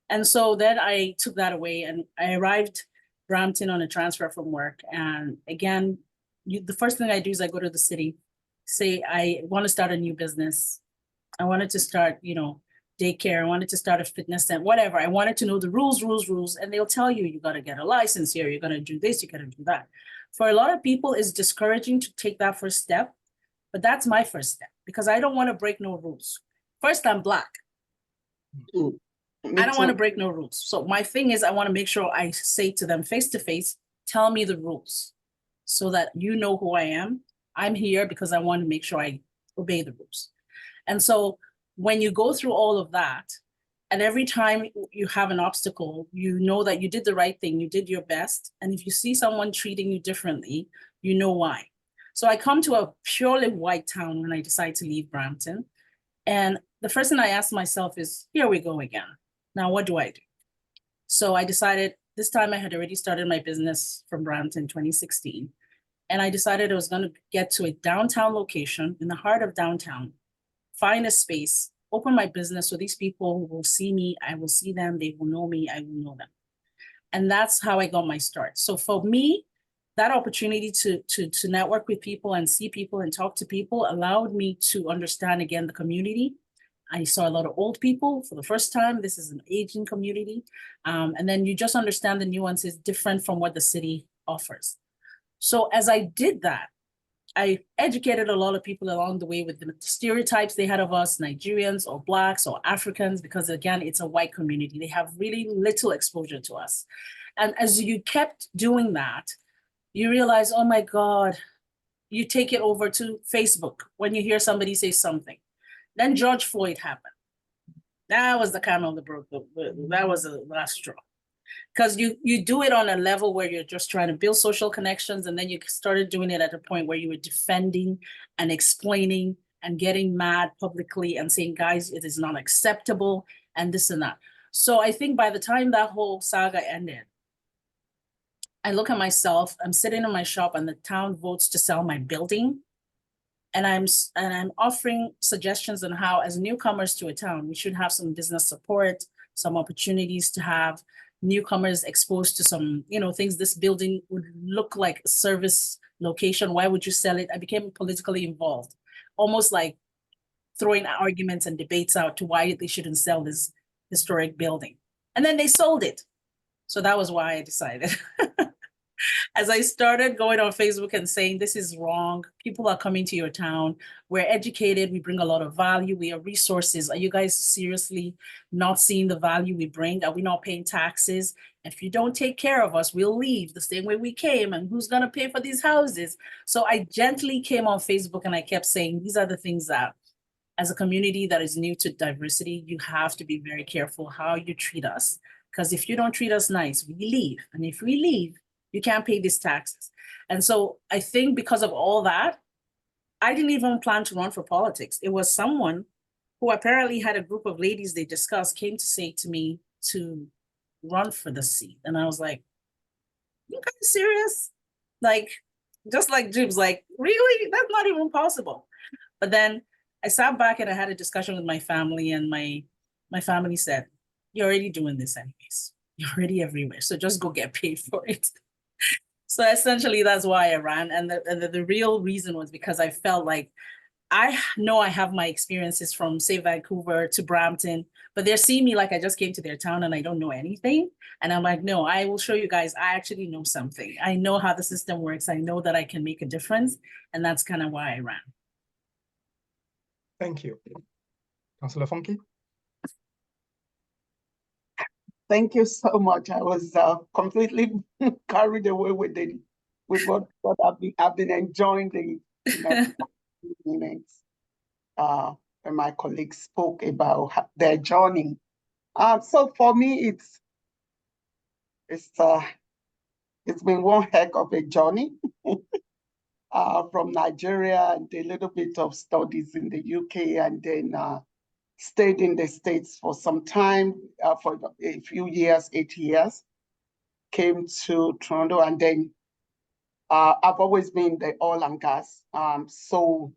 And so then I took that away and I arrived Brampton on a transfer from work. And again, the first thing I do is I go to the city, say, I want to start a new business. I wanted to start, daycare. I wanted to start a fitness center, whatever. I wanted to know the rules, and they'll tell you, you got to get a license here. You're going to do this. You got to do that. For a lot of people, it's discouraging to take that first step, but that's my first step because I don't want to break no rules. First, I'm Black. I don't want to break no rules. So my thing is, I want to make sure I say to them face to face, tell me the rules so that you know who I am. I'm here because I want to make sure I obey the rules. And so when you go through all of that, and every time you have an obstacle, you know that you did the right thing, you did your best. And if you see someone treating you differently, you know why. So I come to a purely white town when I decide to leave Brampton. And the first thing I ask myself is, here we go again. Now, what do I do? So I decided this time I had already started my business from Brampton 2016. And I decided I was going to get to a downtown location in the heart of downtown, find a space, open my business so these people will see me, I will see them, they will know me, I will know them. And that's how I got my start. So for me, that opportunity to network with people and see people and talk to people allowed me to understand again the community. I saw a lot of old people for the first time. This is an aging community. And then you just understand the nuances different from what the city offers. So as I did that, I educated a lot of people along the way with the stereotypes they had of us, Nigerians or Blacks or Africans, because again, it's a white community. They have really little exposure to us. And as you kept doing that, you realize, oh my God, you take it over to Facebook when you hear somebody say something. Then George Floyd happened. That was the camel that broke that was the last straw. Because you do it on a level where you're just trying to build social connections, and then you started doing it at a point where you were defending and explaining and getting mad publicly and saying, guys, it is not acceptable and this and that. So I think by the time that whole saga ended, I look at myself, I'm sitting in my shop and the town votes to sell my building. And I'm offering suggestions on how, as newcomers to a town, we should have some business support, some opportunities to have newcomers exposed to some, things. This building would look like a service location. Why would you sell it? I became politically involved, almost like throwing arguments and debates out to why they shouldn't sell this historic building. And then they sold it. So that was why I decided. As I started going on Facebook and saying, this is wrong, people are coming to your town, we're educated, we bring a lot of value, we are resources. Are you guys seriously not seeing the value we bring? Are we not paying taxes? If you don't take care of us, we'll leave the same way we came, and who's gonna pay for these houses? So I gently came on Facebook and I kept saying, these are the things that, as a community that is new to diversity, you have to be very careful how you treat us. Because if you don't treat us nice, we leave. And if we leave, you can't pay these taxes. And so I think because of all that, I didn't even plan to run for politics. It was someone who apparently had a group of ladies they discussed came to say to me to run for the seat. And I was like, you guys serious? Like, just like Jibs, like, really? That's not even possible. But then I sat back and I had a discussion with my family, and my family said, you're already doing this anyways. You're already everywhere. So just go get paid for it. So essentially, that's why I ran. And the real reason was because I felt like, I know I have my experiences from, say, Vancouver to Brampton, but they're seeing me like I just came to their town and I don't know anything. And I'm like, no, I will show you guys, I actually know something. I know how the system works. I know that I can make a difference. And that's kind of why I ran. Thank you. Councillor Funke? Thank you so much. I was completely carried away with what I've been enjoying the minutes when my colleagues spoke about their journey. So for me, it's been one heck of a journey from Nigeria and a little bit of studies in the UK, and then stayed in the States for some time, for a few years, 8 years, came to Toronto, and then I've always been in the oil and gas. So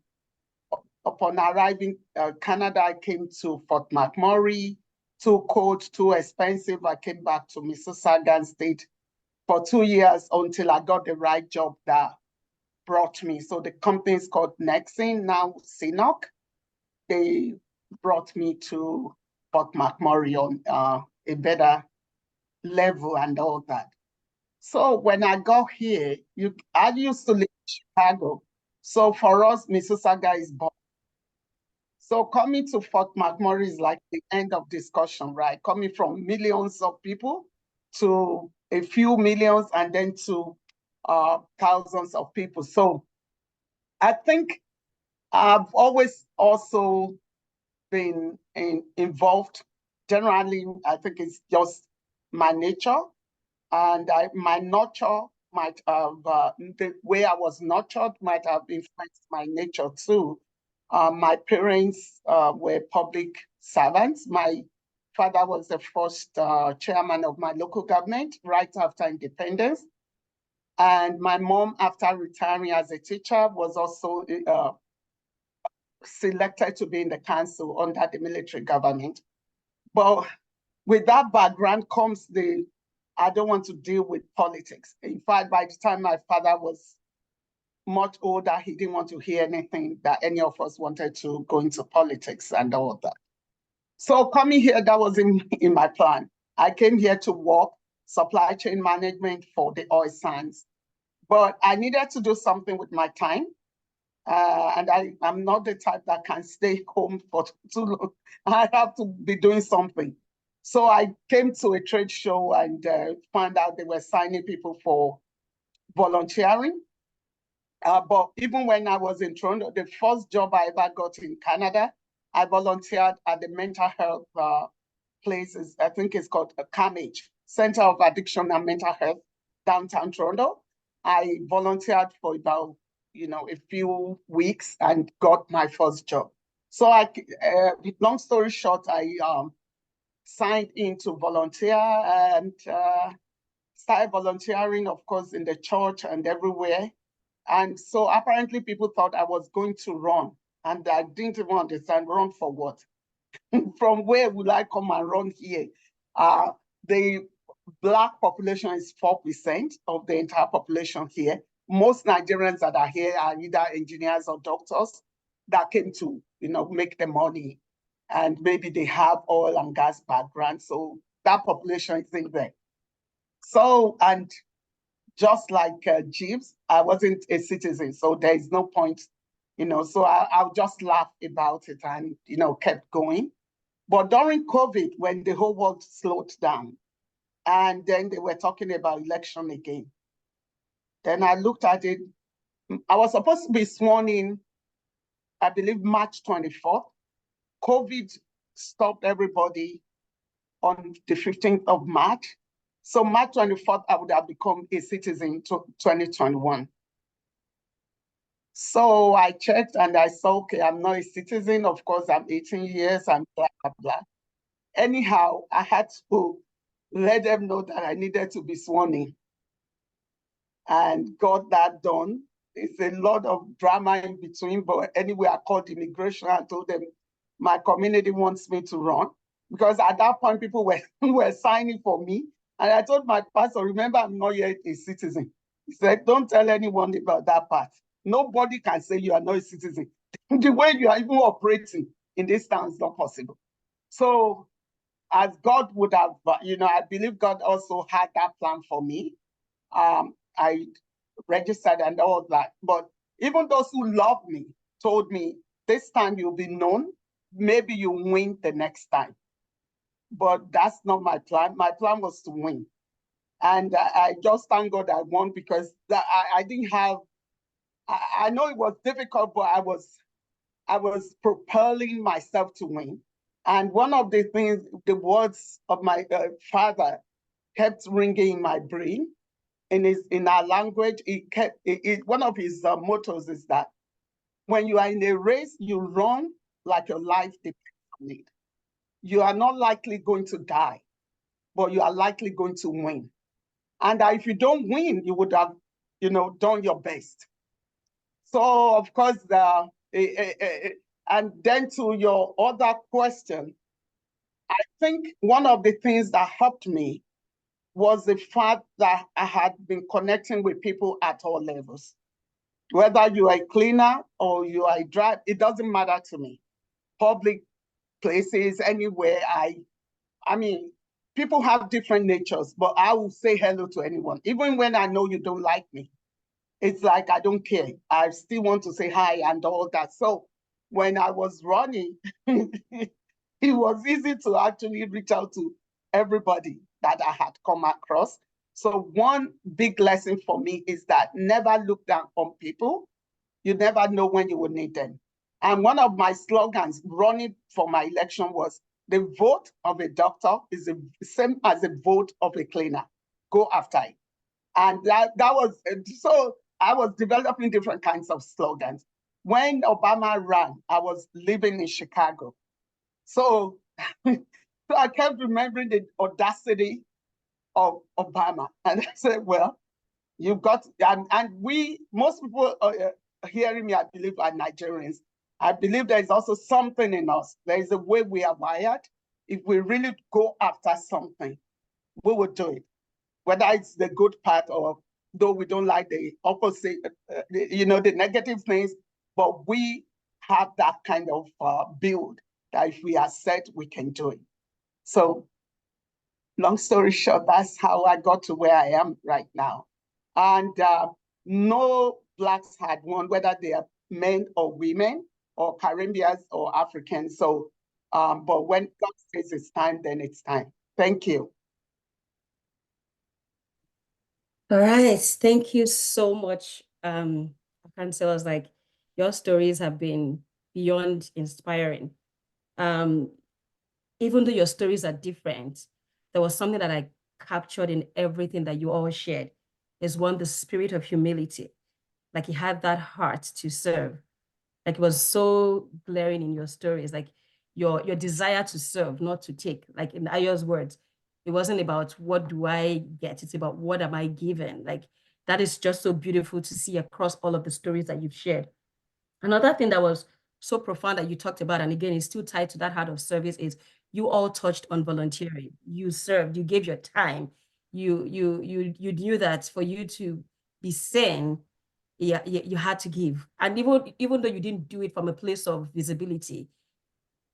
upon arriving Canada, I came to Fort McMurray, too cold, too expensive. I came back to Mississauga and stayed for 2 years until I got the right job that brought me. So the company is called Nexin, now Sinok. They brought me to Fort McMurray on a better level and all that. So when I got here, I used to live in Chicago. So for us, Mississauga is born. So coming to Fort McMurray is like the end of discussion, right? Coming from millions of people to a few millions and then to thousands of people. So I think I've always also been involved. Generally, I think it's just my nature, and my nurture might have, the way I was nurtured might have influenced my nature too. My parents were public servants. My father was the first chairman of my local government right after independence. And my mom, after retiring as a teacher, was also selected to be in the council under the military government. But with that background comes I don't want to deal with politics. In fact, by the time my father was much older, he didn't want to hear anything that any of us wanted to go into politics and all that. So coming here, that was in my plan. I came here to work supply chain management for the oil sands, but I needed to do something with my time. And I'm not the type that can stay home for too long. I have to be doing something. So I came to a trade show and found out they were signing people for volunteering. But even when I was in Toronto, the first job I ever got in Canada, I volunteered at the mental health places. I think it's called a CAMH, Center of Addiction and Mental Health, downtown Toronto. I volunteered for about a few weeks and got my first job. So long story short, I signed in to volunteer and started volunteering, of course, in the church and everywhere. And so apparently people thought I was going to run, and I didn't even understand, run for what? From where would I come and run here? The Black population is 4% of the entire population here. Most Nigerians that are here are either engineers or doctors that came to, make the money, and maybe they have oil and gas background. So that population is in there. So, and just like Jeeves, I wasn't a citizen, so there is no point, so I'll just laugh about it and, kept going. But during COVID, when the whole world slowed down, and then they were talking about election again, then I looked at it. I was supposed to be sworn in, I believe, March 24th. COVID stopped everybody on the 15th of March. So March 24th, I would have become a citizen to 2021. So I checked and I saw, okay, I'm not a citizen. Of course, I'm 18 years, I'm blah, blah, blah. Anyhow, I had to let them know that I needed to be sworn in and got that done. It's a lot of drama in between, but anyway, I called immigration and told them my community wants me to run, because at that point, people were signing for me. And I told my pastor, remember, I'm not yet a citizen. He said, don't tell anyone about that part. Nobody can say you are not a citizen. The way you are even operating in this town is not possible. So as God would have, I believe God also had that plan for me. I registered and all that. But even those who loved me told me, this time you'll be known, maybe you win the next time. But that's not my plan. My plan was to win. And I just thank God I won, because I didn't have, I know it was difficult, but I was propelling myself to win. And one of the things, the words of my father kept ringing in my brain. In our language, one of his mottos is that when you are in a race, you run like your life depends on it. You are not likely going to die, but you are likely going to win. And if you don't win, you would have, done your best. So of course, and then to your other question, I think one of the things that helped me was the fact that I had been connecting with people at all levels. Whether you are a cleaner or you are a driver, it doesn't matter to me. Public places, anywhere. I mean, people have different natures, but I will say hello to anyone, even when I know you don't like me. It's like, I don't care. I still want to say hi and all that. So when I was running, it was easy to actually reach out to everybody that I had come across. So one big lesson for me is that never look down on people. You never know when you will need them. And one of my slogans running for my election was, the vote of a doctor is the same as the vote of a cleaner. Go after it. And that was, so I was developing different kinds of slogans. When Obama ran, I was living in Chicago. So, so I kept remembering the audacity of Obama. And I said, well, you've got, and we, most people hearing me, I believe, are Nigerians. I believe there is also something in us. There is a way we are wired. If we really go after something, we will do it. Whether it's the good part or though we don't like the opposite, the negative things, but we have that kind of build that if we are set, we can do it. So long story short, that's how I got to where I am right now. And no Blacks had won, whether they are men or women or Caribbeans or Africans. So, but when God says it's time, then it's time. Thank you. All right, thank you so much, Councillors. Like, your stories have been beyond inspiring. Even though your stories are different, there was something that I captured in everything that you all shared. Is one, the spirit of humility. Like, you had that heart to serve. Like, it was so glaring in your stories. Like, your desire to serve, not to take. Like, in Ayo's words, it wasn't about what do I get, it's about what am I given. Like, that is just so beautiful to see across all of the stories that you've shared. Another thing that was so profound that you talked about, and again, it's still tied to that heart of service, is you all touched on volunteering. You served, you gave your time. You knew that for you to be seen, yeah, you had to give. And even though you didn't do it from a place of visibility,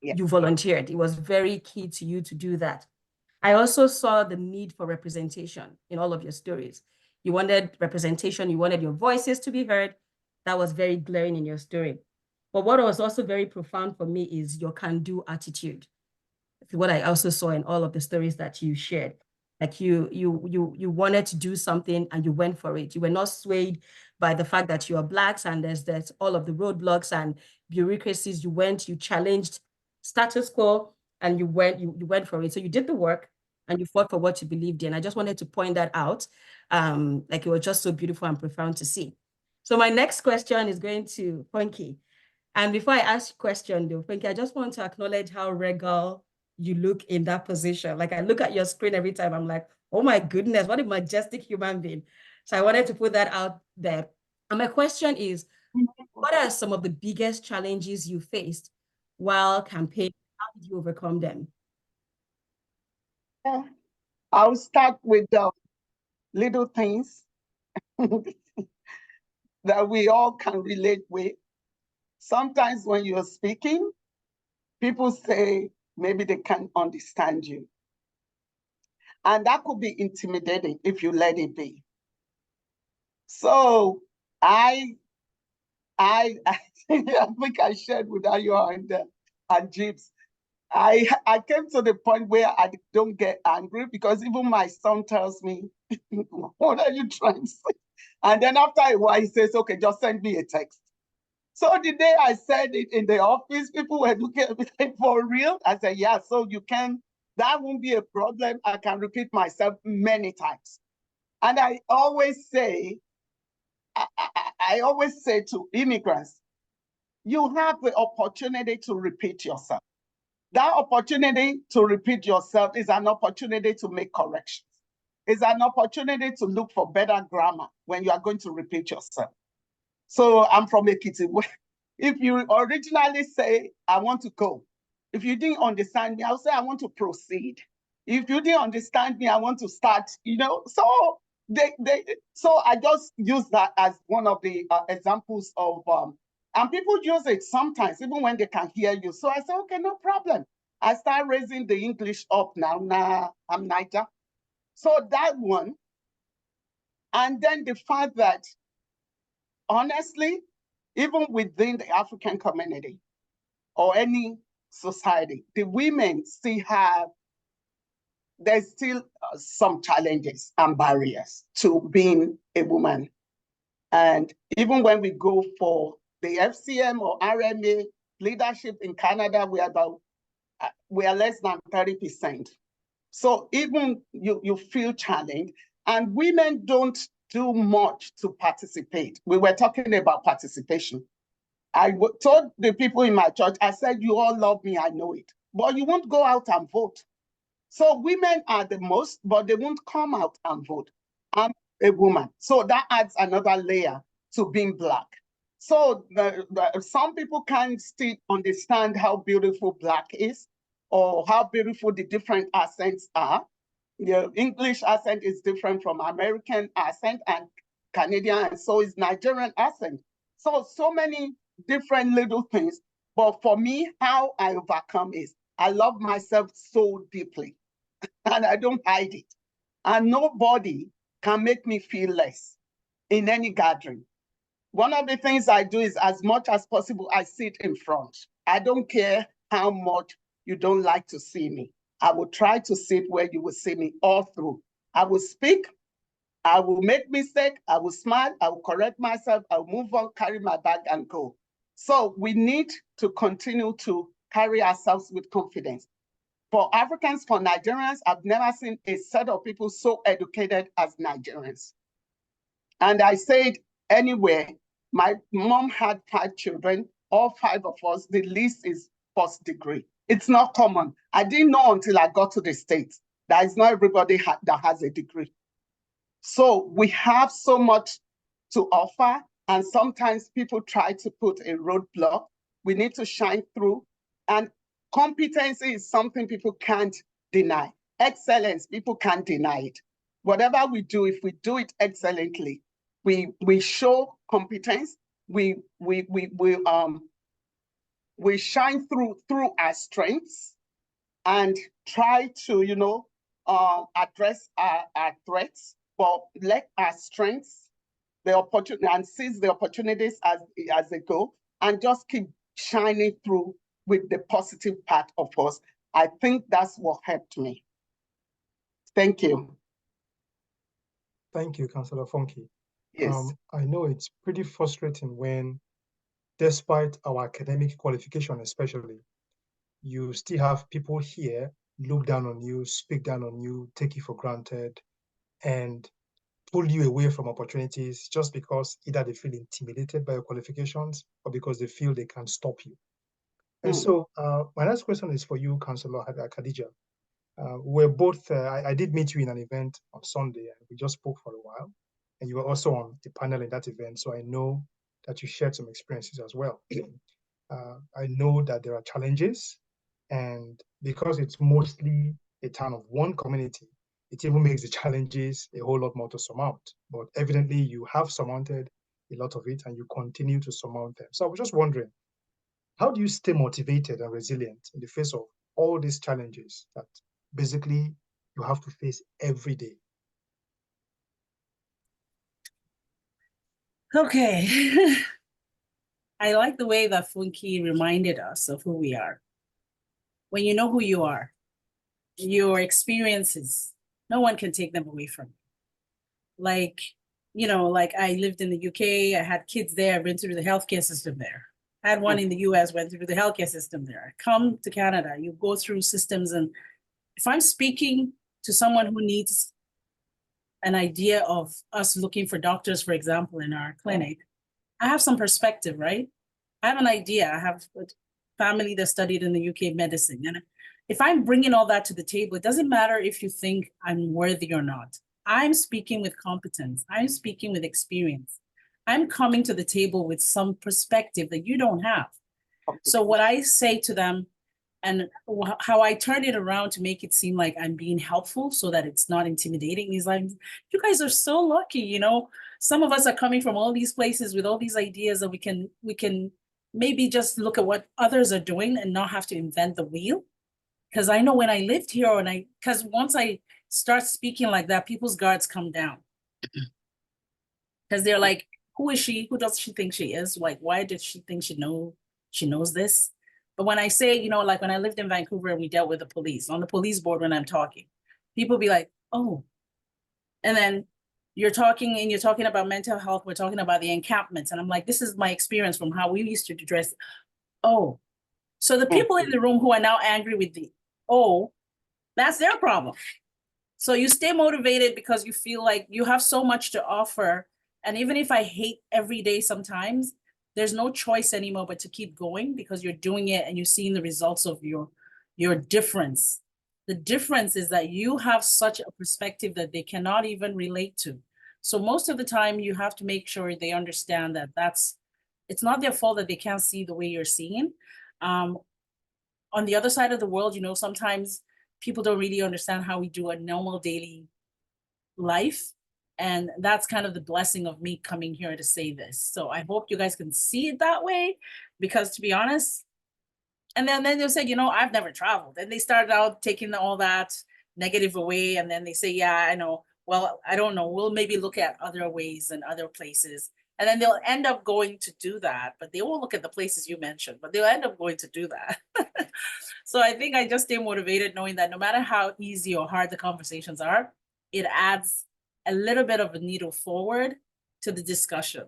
you volunteered. It was very key to you to do that. I also saw the need for representation in all of your stories. You wanted representation, you wanted your voices to be heard. That was very glaring in your story. But what was also very profound for me is your can-do attitude. What I also saw in all of the stories that you shared. Like, you wanted to do something and you went for it. You were not swayed by the fact that you are Blacks and there's all of the roadblocks and bureaucracies. You challenged status quo, and you went for it. So you did the work and you fought for what you believed in. I just wanted to point that out. Like, it was just so beautiful and profound to see. So my next question is going to Funky. And before I ask a question though, Funky, I just want to acknowledge how regal you look in that position. Like, I look at your screen every time, I'm like, oh my goodness, what a majestic human being. So I wanted to put that out there. And my question is, what are some of the biggest challenges you faced while campaigning? How did you overcome them? Yeah. I'll start with the little things that we all can relate with. Sometimes when you're speaking, people say maybe they can't understand you. And that could be intimidating if you let it be. So I think I shared with Ayo and Jeeps. I came to the point where I don't get angry because even my son tells me, what are you trying to say? And then after a while, he says, okay, just send me a text. So the day I said it in the office, people were looking at me like, for real? I said, yeah, so you can, that won't be a problem. I can repeat myself many times. And I always say to immigrants, you have the opportunity to repeat yourself. That opportunity to repeat yourself is an opportunity to make corrections. It's an opportunity to look for better grammar when you are going to repeat yourself. So I'm from Ekiti. If you originally say, I want to go, if you didn't understand me, I'll say, I want to proceed. If you didn't understand me, I want to start, So so I just use that as one of the examples of, and people use it sometimes, even when they can hear you. So I say, okay, no problem. I start raising the English up now. Now I'm Niger. So that one, and then the fact that, honestly, even within the African community or any society, the women still have, there's still some challenges and barriers to being a woman. And even when we go for the FCM or RMA leadership in Canada, we are less than 30%. So even you feel challenged, and women don't do much to participate. We were talking about participation. I told the people in my church, I said, you all love me, I know it, but you won't go out and vote. So women are the most, but they won't come out and vote. I'm a woman. So that adds another layer to being Black. So some people can't still understand how beautiful Black is, or how beautiful the different accents are. The English accent is different from American accent and Canadian, and so is Nigerian accent. So many different little things. But for me, how I overcome is I love myself so deeply, and I don't hide it. And nobody can make me feel less in any gathering. One of the things I do is, as much as possible, I sit in front. I don't care how much you don't like to see me. I will try to sit where you will see me all through. I will speak, I will make mistake, I will smile, I will correct myself, I will move on, carry my bag and go. So we need to continue to carry ourselves with confidence. For Africans, for Nigerians, I've never seen a set of people so educated as Nigerians. And I said, anywhere, my mom had 5 children, all 5 of us, the least is first degree. It's not common. I didn't know until I got to the States that it's not everybody that has a degree. So we have so much to offer, and sometimes people try to put a roadblock. We need to shine through, and competency is something people can't deny. Excellence, people can't deny it. Whatever we do, if we do it excellently, we show competence, we shine through our strengths and try to, address our threats, but let our strengths, the opportunity, and seize the opportunities as they go, and just keep shining through with the positive part of us. I think that's what helped me. Thank you. Thank you, Councillor Funke. Yes. I know it's pretty frustrating when, despite our academic qualification especially, you still have people here look down on you, speak down on you, take you for granted, and pull you away from opportunities just because either they feel intimidated by your qualifications or because they feel they can't stop you. And so my next question is for you, Councillor Khadija. We're both, I did meet you in an event on Sunday, and we just spoke for a while, and you were also on the panel in that event, so I know that you shared some experiences as well. I know that there are challenges, and because it's mostly a town of one community, it even makes the challenges a whole lot more to surmount. But evidently you have surmounted a lot of it, and you continue to surmount them. So I was just wondering, how do you stay motivated and resilient in the face of all these challenges that basically you have to face every day? Okay. I like the way that Funke reminded us of who we are. When you know who you are, your experiences, no one can take them away from you. Like I lived in the UK, I had kids there, I've been through the healthcare system there. I had one in the US, went through the healthcare system there. I come to Canada, you go through systems, and if I'm speaking to someone who needs an idea of us looking for doctors, for example, in our clinic, I have some perspective, right? I have an idea. I have a family that studied in the UK medicine. And if I'm bringing all that to the table, it doesn't matter if you think I'm worthy or not. I'm speaking with competence. I'm speaking with experience. I'm coming to the table with some perspective that you don't have. So what I say to them, and how I turn it around to make it seem like I'm being helpful so that it's not intimidating, is like, you guys are so lucky, some of us are coming from all these places with all these ideas that we can maybe just look at what others are doing and not have to invent the wheel. Because I know when I lived here, because once I start speaking like that, people's guards come down. Because they're like, who is she? Who does she think she is? Like, why did she think she knows this? But when I say, like when I lived in Vancouver and we dealt with the police, on the police board when I'm talking, people be like, oh. And then you're talking about mental health, we're talking about the encampments. And I'm like, this is my experience from how we used to dress. Oh. So the people in the room who are now angry with that's their problem. So you stay motivated because you feel like you have so much to offer. And even if I hate every day sometimes, there's no choice anymore but to keep going because you're doing it and you're seeing the results of your difference. The difference is that you have such a perspective that they cannot even relate to. So most of the time you have to make sure they understand that it's not their fault that they can't see the way you're seeing. On the other side of the world, sometimes people don't really understand how we do a normal daily life. And that's kind of the blessing of me coming here to say this. So I hope you guys can see it that way, because to be honest, and then they'll say, I've never traveled. And they started out taking all that negative away. And then they say, yeah, I know. Well, I don't know. We'll maybe look at other ways and other places. And then they'll end up going to do that, but they won't look at the places you mentioned, but they'll end up going to do that. So I think I just stay motivated knowing that no matter how easy or hard the conversations are, it adds a little bit of a needle forward to the discussion.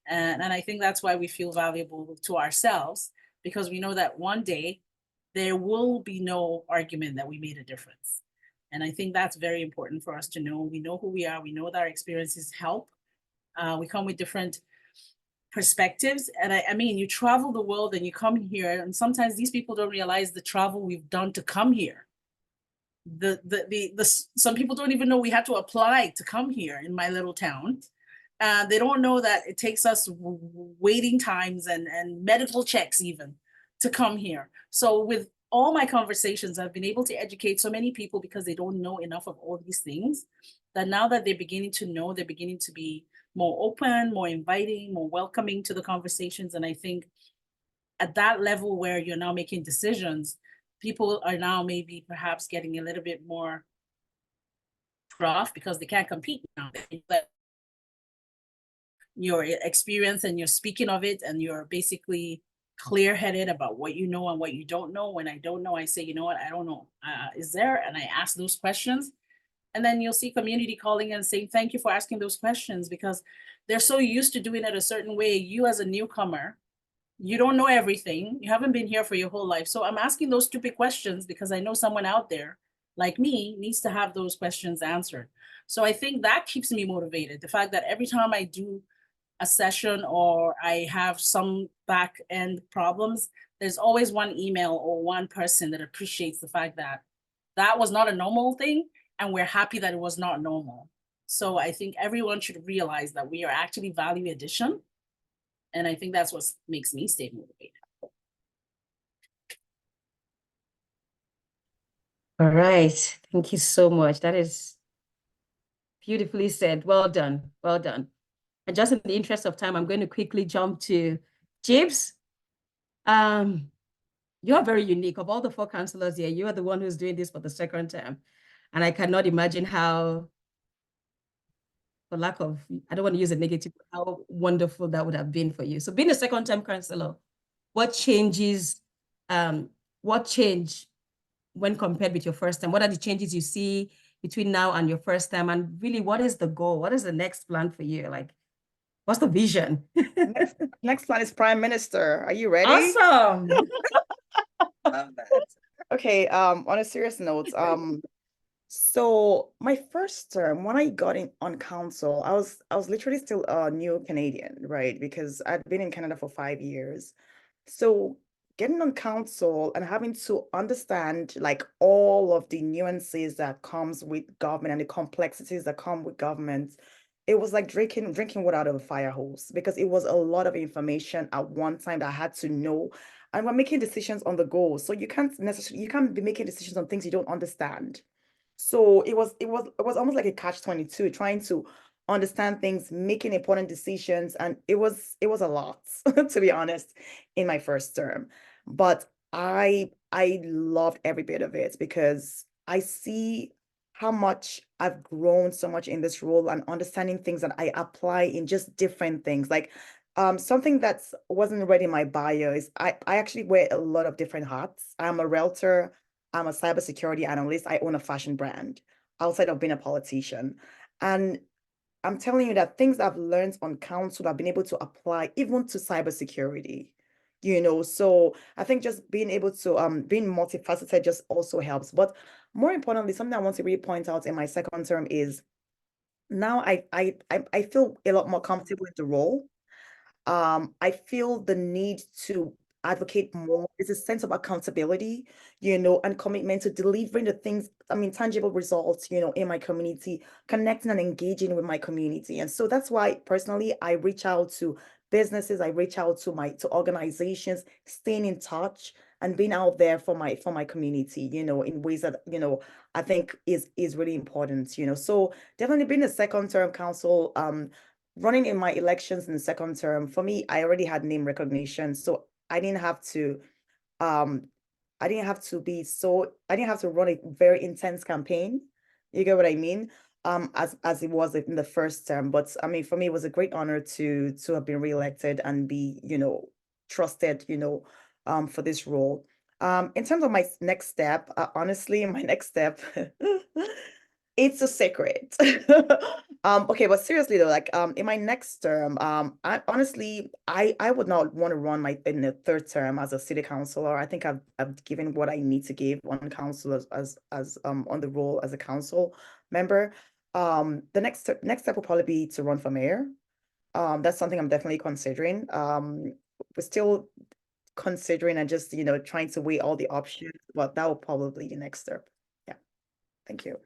And I think that's why we feel valuable to ourselves, because we know that one day there will be no argument that we made a difference. And I think that's very important for us to know. We know who we are. We know that our experiences help. We come with different perspectives. And I mean, you travel the world and you come here, and sometimes these people don't realize the travel we've done to come here. Some people don't even know we had to apply to come here in my little town. They don't know that it takes us waiting times and medical checks even to come here. So with all my conversations, I've been able to educate so many people because they don't know enough of all these things, that now that they're beginning to know, they're beginning to be more open, more inviting, more welcoming to the conversations. And I think at that level where you're now making decisions, people are now maybe perhaps getting a little bit more rough because they can't compete now. Your experience and you're speaking of it, and you're basically clear-headed about what you know and what you don't know. When I don't know, I say, you know what, I don't know. Is there? And I ask those questions. And then you'll see community calling and saying, thank you for asking those questions, because they're so used to doing it a certain way. You as a newcomer, you don't know everything. You haven't been here for your whole life. So I'm asking those stupid questions because I know someone out there like me needs to have those questions answered. So I think that keeps me motivated. The fact that every time I do a session or I have some back end problems, there's always one email or one person that appreciates the fact that that was not a normal thing, and we're happy that it was not normal. So I think everyone should realize that we are actually value addition. And I think that's what makes me stay motivated. All right. Thank you so much. That is beautifully said. Well done. Well done. And just in the interest of time, I'm going to quickly jump to Jibs. You're very unique. Of all the 4 counselors here, you are the one who's doing this for the second time. And I cannot imagine how, for lack of, I don't want to use a negative, how wonderful that would have been for you. So being a second-time counselor, what changed when compared with your first time? What are the changes you see between now and your first time? And really, what is the goal? What is the next plan for you? Like, what's the vision? Next plan is Prime Minister. Are you ready? Awesome. Love that. Okay, on a serious note, so my first term when I got in on council, I was literally still a new Canadian, right? Because I'd been in Canada for 5 years. So getting on council and having to understand like all of the nuances that comes with government and the complexities that come with government, it was like drinking water out of a fire hose, because it was a lot of information at one time that I had to know. And we're making decisions on the go. So you can't be making decisions on things you don't understand. So it was almost like a catch-22, trying to understand things, making important decisions, and it was a lot, to be honest, in my first term. But I I loved every bit of it because I see how much I've grown so much in this role and understanding things that I apply in just different things. Like something that wasn't already in my bio is I actually wear a lot of different hats. I'm a realtor, I'm a cybersecurity analyst, I own a fashion brand outside of being a politician. And I'm telling you that things I've learned on council, I've been able to apply even to cybersecurity, you know. So I think just being able to being multifaceted just also helps. But more importantly, something I want to really point out in my second term is now I feel a lot more comfortable in the role. I feel the need to advocate more. There's a sense of accountability, you know, and commitment to delivering the things, I mean, tangible results, you know, in my community, connecting and engaging with my community. And so that's why personally I reach out to businesses, I reach out to organizations, staying in touch and being out there for my community, you know, in ways that, you know, I think is really important, you know. So definitely being a second term council, running in my elections in the second term, for me, I already had name recognition. So I didn't have to I didn't have to run a very intense campaign. You get what I mean? As it was in the first term. But I mean, for me, it was a great honor to have been reelected and be, you know, trusted, you know, for this role. In terms of my next step, honestly, my next step, it's a secret. Okay, but seriously though, like in my next term, I honestly I would not want to run in the third term as a city councilor. I think I've given what I need to give on council as on the role as a council member. The next step will probably be to run for mayor. That's something I'm definitely considering. We're still considering and just, you know, trying to weigh all the options, but that will probably be the next step. Yeah. Thank you.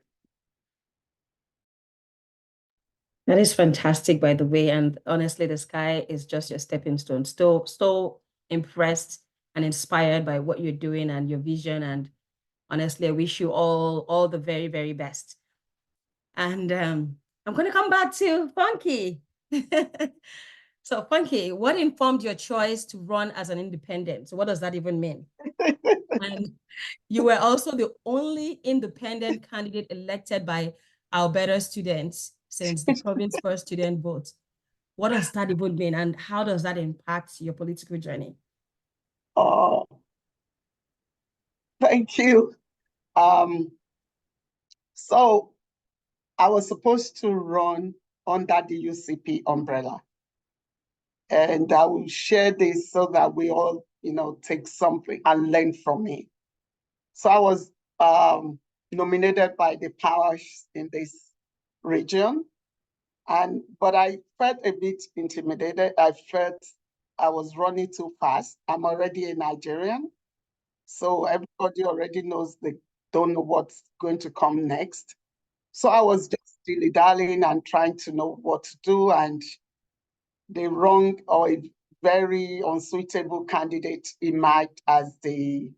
That is fantastic, by the way. And honestly, the sky is just your stepping stone. Still impressed and inspired by what you're doing and your vision. And honestly, I wish you all the very, very best. And I'm going to come back to Funky. So Funky, what informed your choice to run as an independent? So what does that even mean? And you were also the only independent candidate elected by Alberta students since the province first student vote. What does that even mean, and how does that impact your political journey? Oh, thank you. So I was supposed to run under the UCP umbrella. And I will share this so that we all, you know, take something and learn from it. So I was nominated by the powers in this region. But I felt a bit intimidated. I felt I was running too fast. I'm already a Nigerian. So everybody already knows they don't know what's going to come next. So I was just dilly-dallying and trying to know what to do. And the wrong or a very unsuitable candidate emerged as the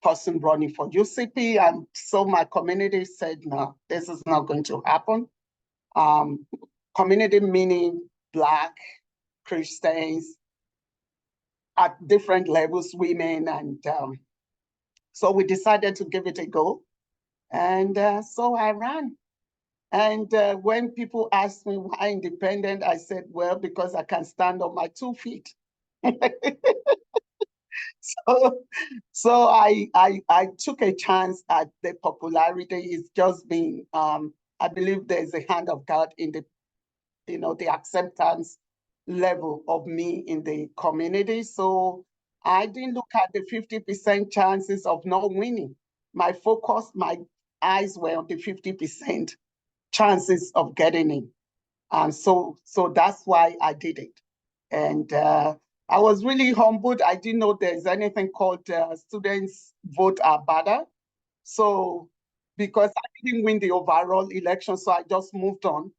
person running for UCP. And so my community said, no, this is not going to happen. Community meaning Black, Christians, at different levels, women. And so we decided to give it a go. And so I ran. And when people asked me why independent, I said, well, because I can stand on my 2 feet. So I took a chance at the popularity. It's just been, I believe there's a hand of God in the, you know, the acceptance level of me in the community. So I didn't look at the 50% chances of not winning. My focus, my eyes were on the 50% chances of getting in. And so that's why I did it. And I was really humbled. I didn't know there's anything called students vote are better. So because I didn't win the overall election, so I just moved on.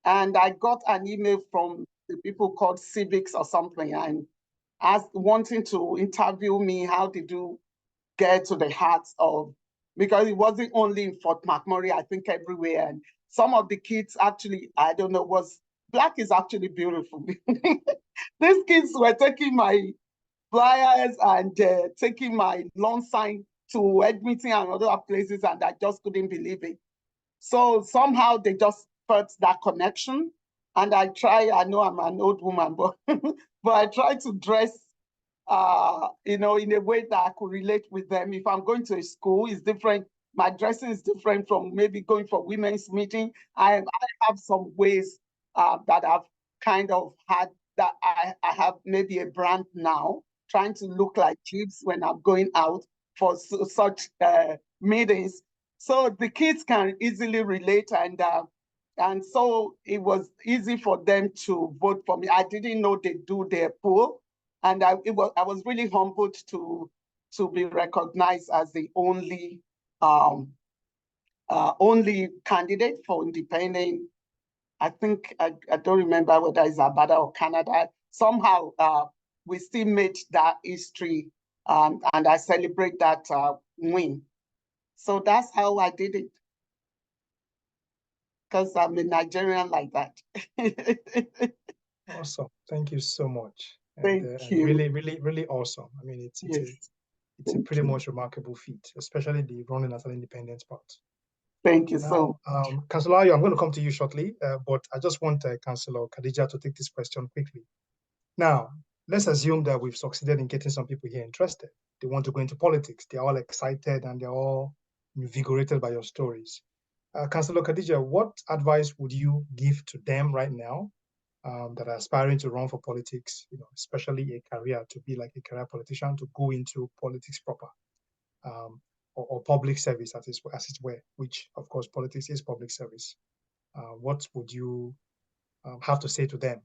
And I got an email from the people called Civics or something, and wanting to interview me. How did you get to the hearts of, because it wasn't only in Fort McMurray, I think everywhere. And some of the kids actually, I don't know, Black is actually beautiful. These kids were taking my flyers and taking my lawn sign to head meeting and other places, and I just couldn't believe it. So somehow they just felt that connection. And I know I'm an old woman, but but I try to dress in a way that I could relate with them. If I'm going to a school, it's different. My dressing is different from maybe going for women's meeting. I have some ways that I've kind of had that I have maybe a brand now, trying to look like Jeeves when I'm going out for such meetings. So the kids can easily relate, and so it was easy for them to vote for me. I didn't know they do their poll, and I was really humbled to be recognized as the only candidate for independent. I think I don't remember whether it's Abada or Canada. Somehow we still made that history, and I celebrate that win. So that's how I did it, because I'm a Nigerian like that. Awesome. Thank you so much. Thank And you. really, really, really awesome. I mean, it's a pretty much remarkable feat, especially the running as an independent part. Thank you so much. Councillor Ayo, I'm going to come to you shortly, but I just want Councillor Khadija to take this question quickly. Now, let's assume that we've succeeded in getting some people here interested. They want to go into politics. They're all excited and they're all invigorated by your stories. Councillor Khadija, what advice would you give to them right now that are aspiring to run for politics, especially a career, to be like a career politician, to go into politics proper, or public service as it were, which of course politics is public service. What would you have to say to them?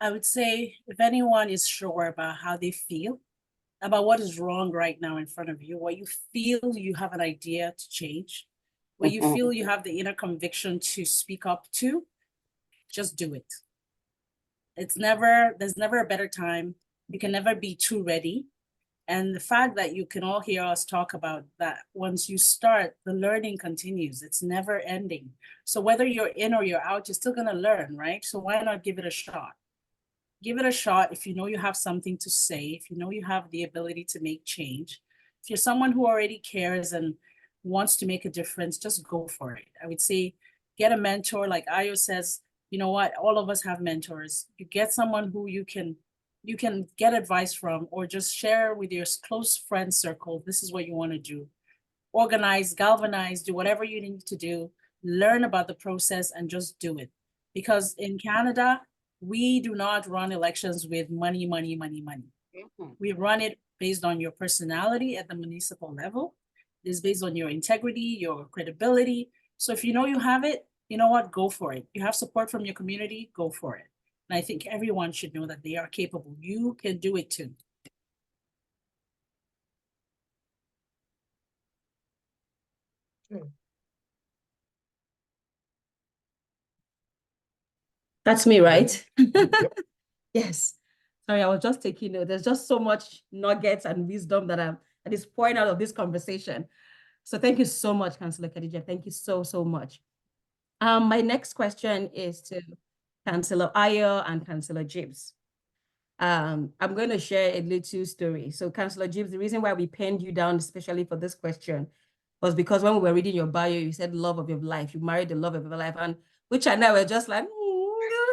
I would say if anyone is sure about how they feel, about what is wrong right now in front of you, what you feel you have an idea to change, what you feel you have the inner conviction to speak up to, just do it. There's never a better time. You can never be too ready. And the fact that you can all hear us talk about that, once you start, the learning continues. It's never ending. So whether you're in or you're out, you're still gonna learn, right? So why not give it a shot? Give it a shot if you know you have something to say, if you know you have the ability to make change. If you're someone who already cares and wants to make a difference, just go for it. I would say get a mentor. Like Ayo says, you know what, all of us have mentors. You get someone who you can get advice from, or just share with your close friend circle. This is what you want to do. Organize, galvanize, do whatever you need to do. Learn about the process and just do it. Because in Canada, we do not run elections with money. We run it based on your personality at the municipal level. It's based on your integrity, your credibility. So if you know you have it, you know what, go for it. You have support from your community, go for it. And I think everyone should know that they are capable. You can do it too. Okay. That's me, right? Yep. Yes. Sorry, I was just taking note. There's just so much nuggets and wisdom that is pouring out of this conversation. So thank you so much, Councillor Khadija. Thank you so much. My next question is to Councillor Ayo and Councillor Gibbs. I'm going to share a little story. So Councillor Gibbs, the reason why we penned you down, especially for this question, was because when we were reading your bio, you said love of your life. You married the love of your life, and which I know we're just like,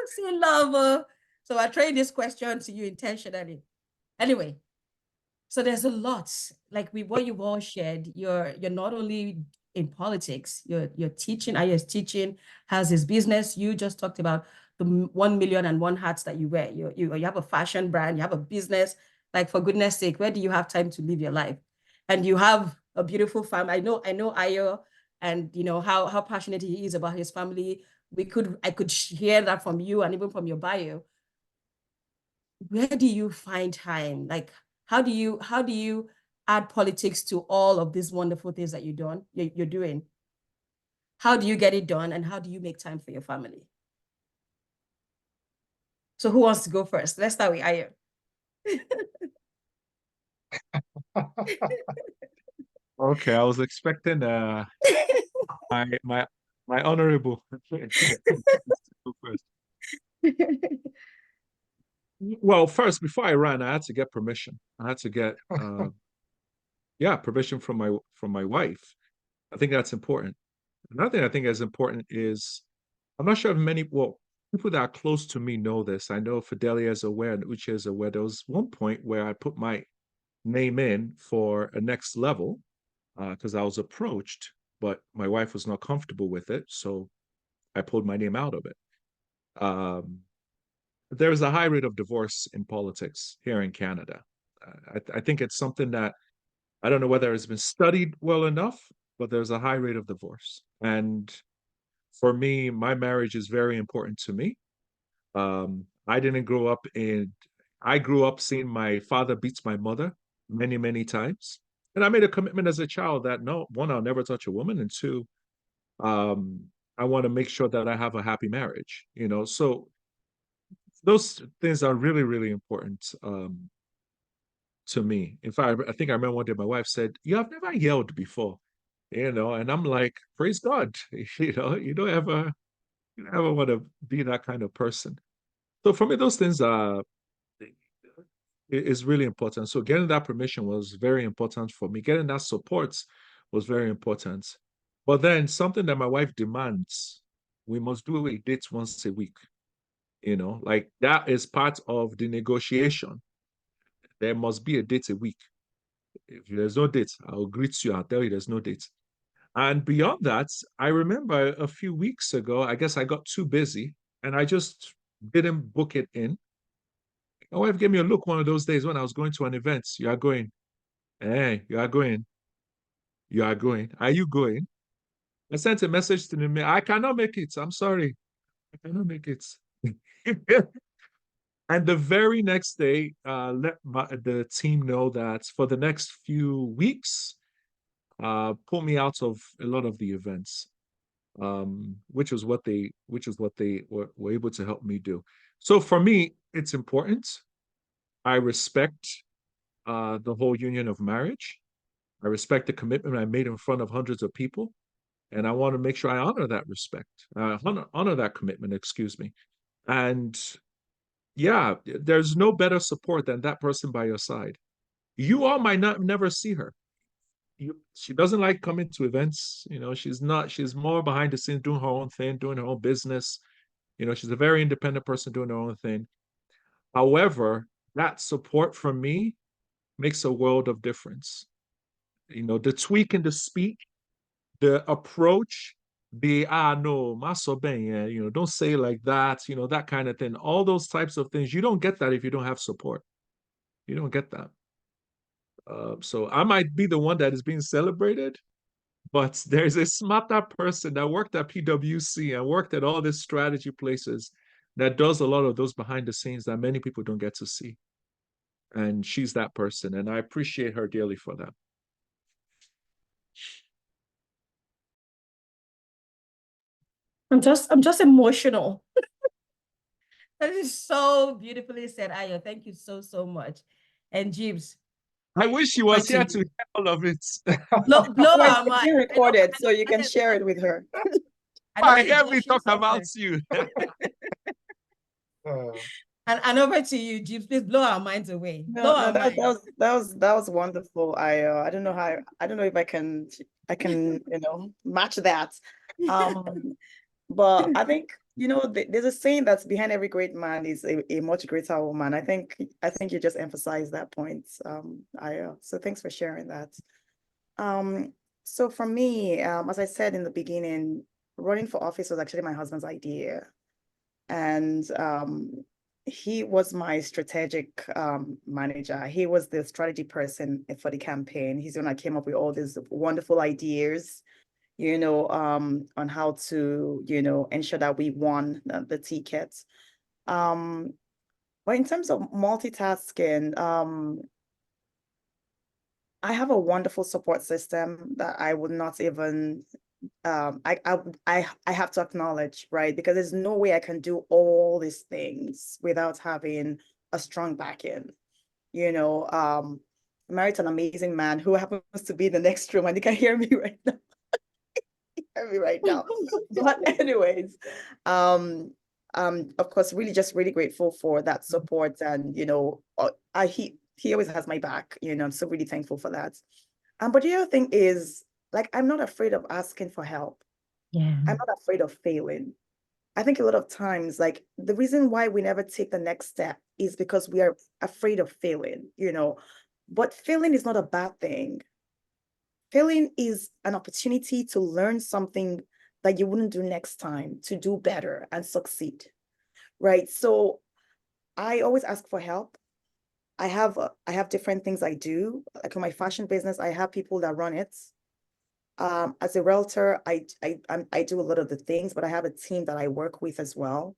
see love. So I trained this question to you intentionally. Anyway, so there's a lot, like what you've all shared. You're not only in politics, you're teaching. Ayo's teaching, has his business. You just talked about the 1,000,001 hats that you wear. You have a fashion brand, you have a business. Like, for goodness sake, where do you have time to live your life? And you have a beautiful family. I know Ayo, and you know how passionate he is about his family. I could hear that from you and even from your bio. Where do you find time? Like, how do you add politics to all of these wonderful things that you're doing? How do you get it done, and how do you make time for your family? So who wants to go first? Let's start with Ayo. Okay, I was expecting my honorable to go first. Well, first, before I ran, I had to get permission. I had to get permission from my wife. I think that's important. Another thing I think is important is I'm not sure if people that are close to me know this. I know Fidelia is aware and Uche is aware. There was one point where I put my name in for a next level because I was approached, but my wife was not comfortable with it. So I pulled my name out of it. There is a high rate of divorce in politics here in Canada. I think it's something that I don't know whether it's been studied well enough, but there's a high rate of divorce. And for me, my marriage is very important to me. I didn't grow up I grew up seeing my father beats my mother many, many times. And I made a commitment as a child that no, one, I'll never touch a woman. And two, I want to make sure that I have a happy marriage, So those things are really, really important to me. In fact, I think I remember one day my wife said, "You have never yelled before," and I'm like, "Praise God," you don't ever want to be that kind of person. So for me, those things is really important. So getting that permission was very important for me. Getting that support was very important. But then something that my wife demands, we must do a date once a week. Like that is part of the negotiation. There must be a date a week. If there's no date, I'll greet you. I'll tell you there's no date. And beyond that, I remember a few weeks ago, I guess I got too busy and I just didn't book it in. My wife gave me a look one of those days when I was going to an event. You are going. Hey, you are going. You are going. Are you going? I sent a message to him. I cannot make it. I'm sorry. I cannot make it. And the very next day, let the team know that for the next few weeks, pull me out of a lot of the events, which is what they were able to help me do. So for me, it's important. I respect the whole union of marriage. I respect the commitment I made in front of hundreds of people, and I want to make sure I honor that respect, honor that commitment. Excuse me, and yeah, there's no better support than that person by your side. You all might not never see her. She doesn't like coming to events. She's more behind the scenes doing her own thing, doing her own business. She's a very independent person doing her own thing. However, that support from me makes a world of difference. The tweak in the speak, the approach, no, maso ben, don't say it like that, that kind of thing. All those types of things, you don't get that if you don't have support. You don't get that. So I might be the one that is being celebrated, but there's a smarter person that worked at PwC and worked at all these strategy places that does a lot of those behind the scenes that many people don't get to see. And she's that person, and I appreciate her dearly for that. I'm just emotional. That is so beautifully said, Ayo. Thank you so, so much. And Jibs. I wish she was here to hear all of it. Blow our mind. You recorded, so you can share it with her. I hear me talk about you. And over to you, Jibs. Please blow our minds away. That was wonderful. I don't know if I can match that. But I think there's a saying that's behind every great man is a much greater woman. I think you just emphasized that point. So thanks for sharing that. So for me, as I said in the beginning, running for office was actually my husband's idea, and he was my strategic manager. He was the strategy person for the campaign. He's the one that came up with all these wonderful ideas, on how to, ensure that we won the tickets. But in terms of multitasking, I have a wonderful support system that I would not even, I have to acknowledge, right? Because there's no way I can do all these things without having a strong backing. I'm married to an amazing man who happens to be in the next room, and he can hear me right now. But anyways, Of course, really just really grateful for that support, and he always has my back, I'm so really thankful for that. But the other thing is, like, I'm not afraid of asking for help. Yeah. I'm not afraid of failing. I think a lot of times, like, the reason why we never take the next step is because we are afraid of failing, but failing is not a bad thing. Failing is an opportunity to learn something that you wouldn't do next time, to do better and succeed, right? So I always ask for help. I have different things I do. Like in my fashion business, I have people that run it. As a realtor, I do a lot of the things, but I have a team that I work with as well.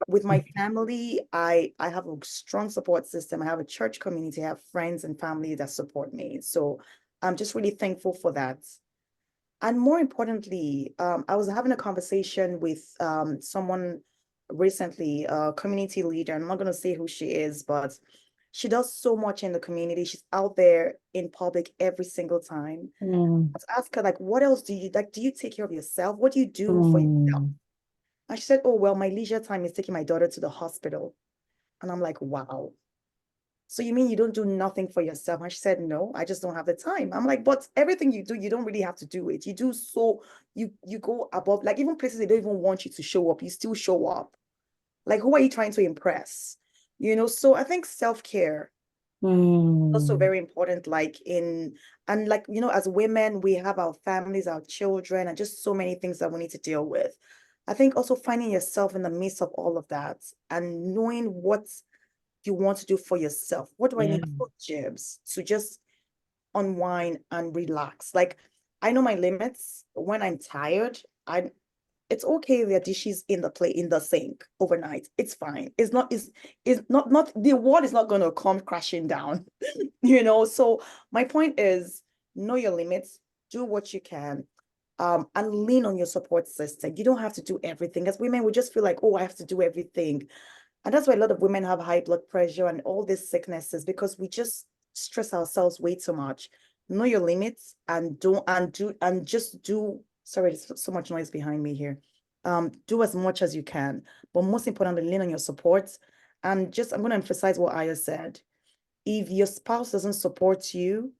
With my family, I have a strong support system. I have a church community. I have friends and family that support me. So I'm just really thankful for that. And more importantly, I was having a conversation with someone recently, a community leader. I'm not going to say who she is, but she does so much in the community. She's out there in public every single time. Let's ask her, like, what else do you like? Do you take care of yourself? What do you do for yourself? And she said, oh, well, my leisure time is taking my daughter to the hospital. And I'm like, wow. So you mean you don't do nothing for yourself? And she said, no, I just don't have the time. I'm like, but everything you do, you don't really have to do it. You do, so you go above, like, even places they don't even want you to show up, you still show up. Like, who are you trying to impress? So I think self-care also very important, like as women, we have our families, our children, and just so many things that we need to deal with. I think also finding yourself in the midst of all of that and knowing what you want to do for yourself. What do I need for Jibs to just unwind and relax? Like, I know my limits. When I'm tired, it's okay if there are dishes in the sink overnight. It's fine. It's not the world is not gonna come crashing down. So my point is, know your limits, do what you can, and lean on your support system. You don't have to do everything. As women, we just feel like, oh, I have to do everything. And that's why a lot of women have high blood pressure and all these sicknesses, because we just stress ourselves way too much. Know your limits and just do. Sorry, there's so much noise behind me here. Do as much as you can, but most importantly, lean on your support. And I'm going to emphasize what Aya said. If your spouse doesn't support you,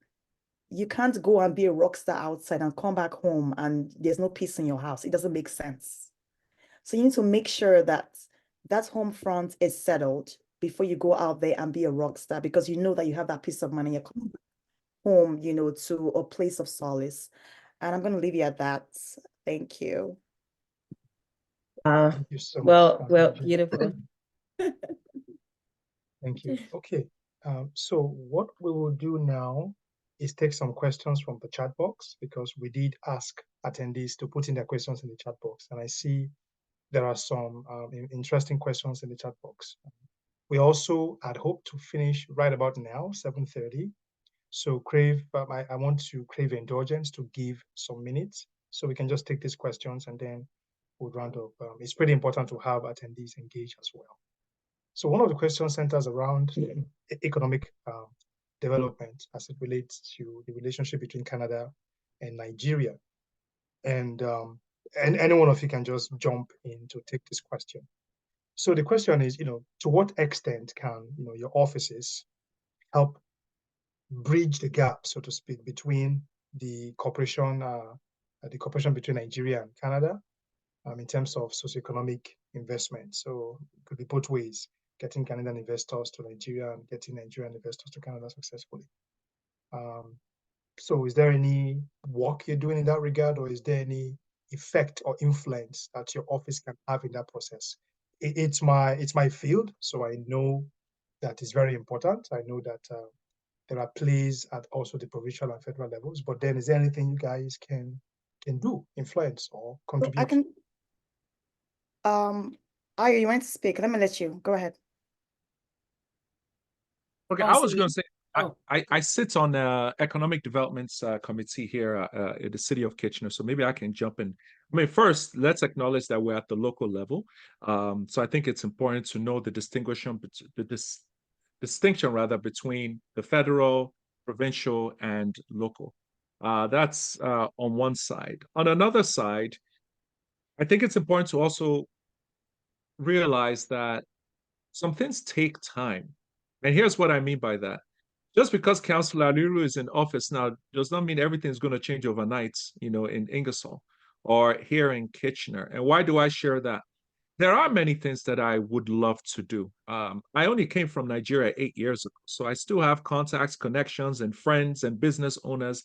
you can't go and be a rock star outside and come back home and there's no peace in your house. It doesn't make sense. So you need to make sure that that home front is settled before you go out there and be a rock star, because you know that you have that peace of mind and you're coming home, to a place of solace. And I'm going to leave you at that. Thank you. Thank you so much. Well, beautiful. Thank you. Okay. So what we will do now is take some questions from the chat box, because we did ask attendees to put in their questions in the chat box. And I see there are some interesting questions in the chat box. We also had hoped to finish right about now, 7:30. So I want to crave indulgence to give some minutes so we can just take these questions and then we'll round up. It's pretty important to have attendees engage as well. So one of the questions centers around economic development as it relates to the relationship between Canada and Nigeria. And any one of you can just jump in to take this question. So the question is, to what extent can, your offices help bridge the gap, so to speak, between the cooperation between Nigeria and Canada in terms of socioeconomic investment. So it could be both ways, getting Canadian investors to Nigeria and getting Nigerian investors to Canada successfully. So is there any work you're doing in that regard, or is there any effect or influence that your office can have in that process? It's my field, so I know that is very important. I know that there are plays at also the provincial and federal levels, but then is there anything you guys can do, influence or contribute? I can, Aya, you want to speak? Let me let you, go ahead. Okay, I was going to say, I sit on the economic developments committee here in the city of Kitchener, so maybe I can jump in. I mean, first, let's acknowledge that we're at the local level. So I think it's important to know the distinction between the federal, provincial, and local. That's on one side. On another side, I think it's important to also realize that some things take time. And here's what I mean by that. Just because Councillor Aliru is in office now does not mean everything's going to change overnight, in Ingersoll or here in Kitchener. And why do I share that? There are many things that I would love to do. I only came from Nigeria 8 years ago, so I still have contacts, connections, and friends and business owners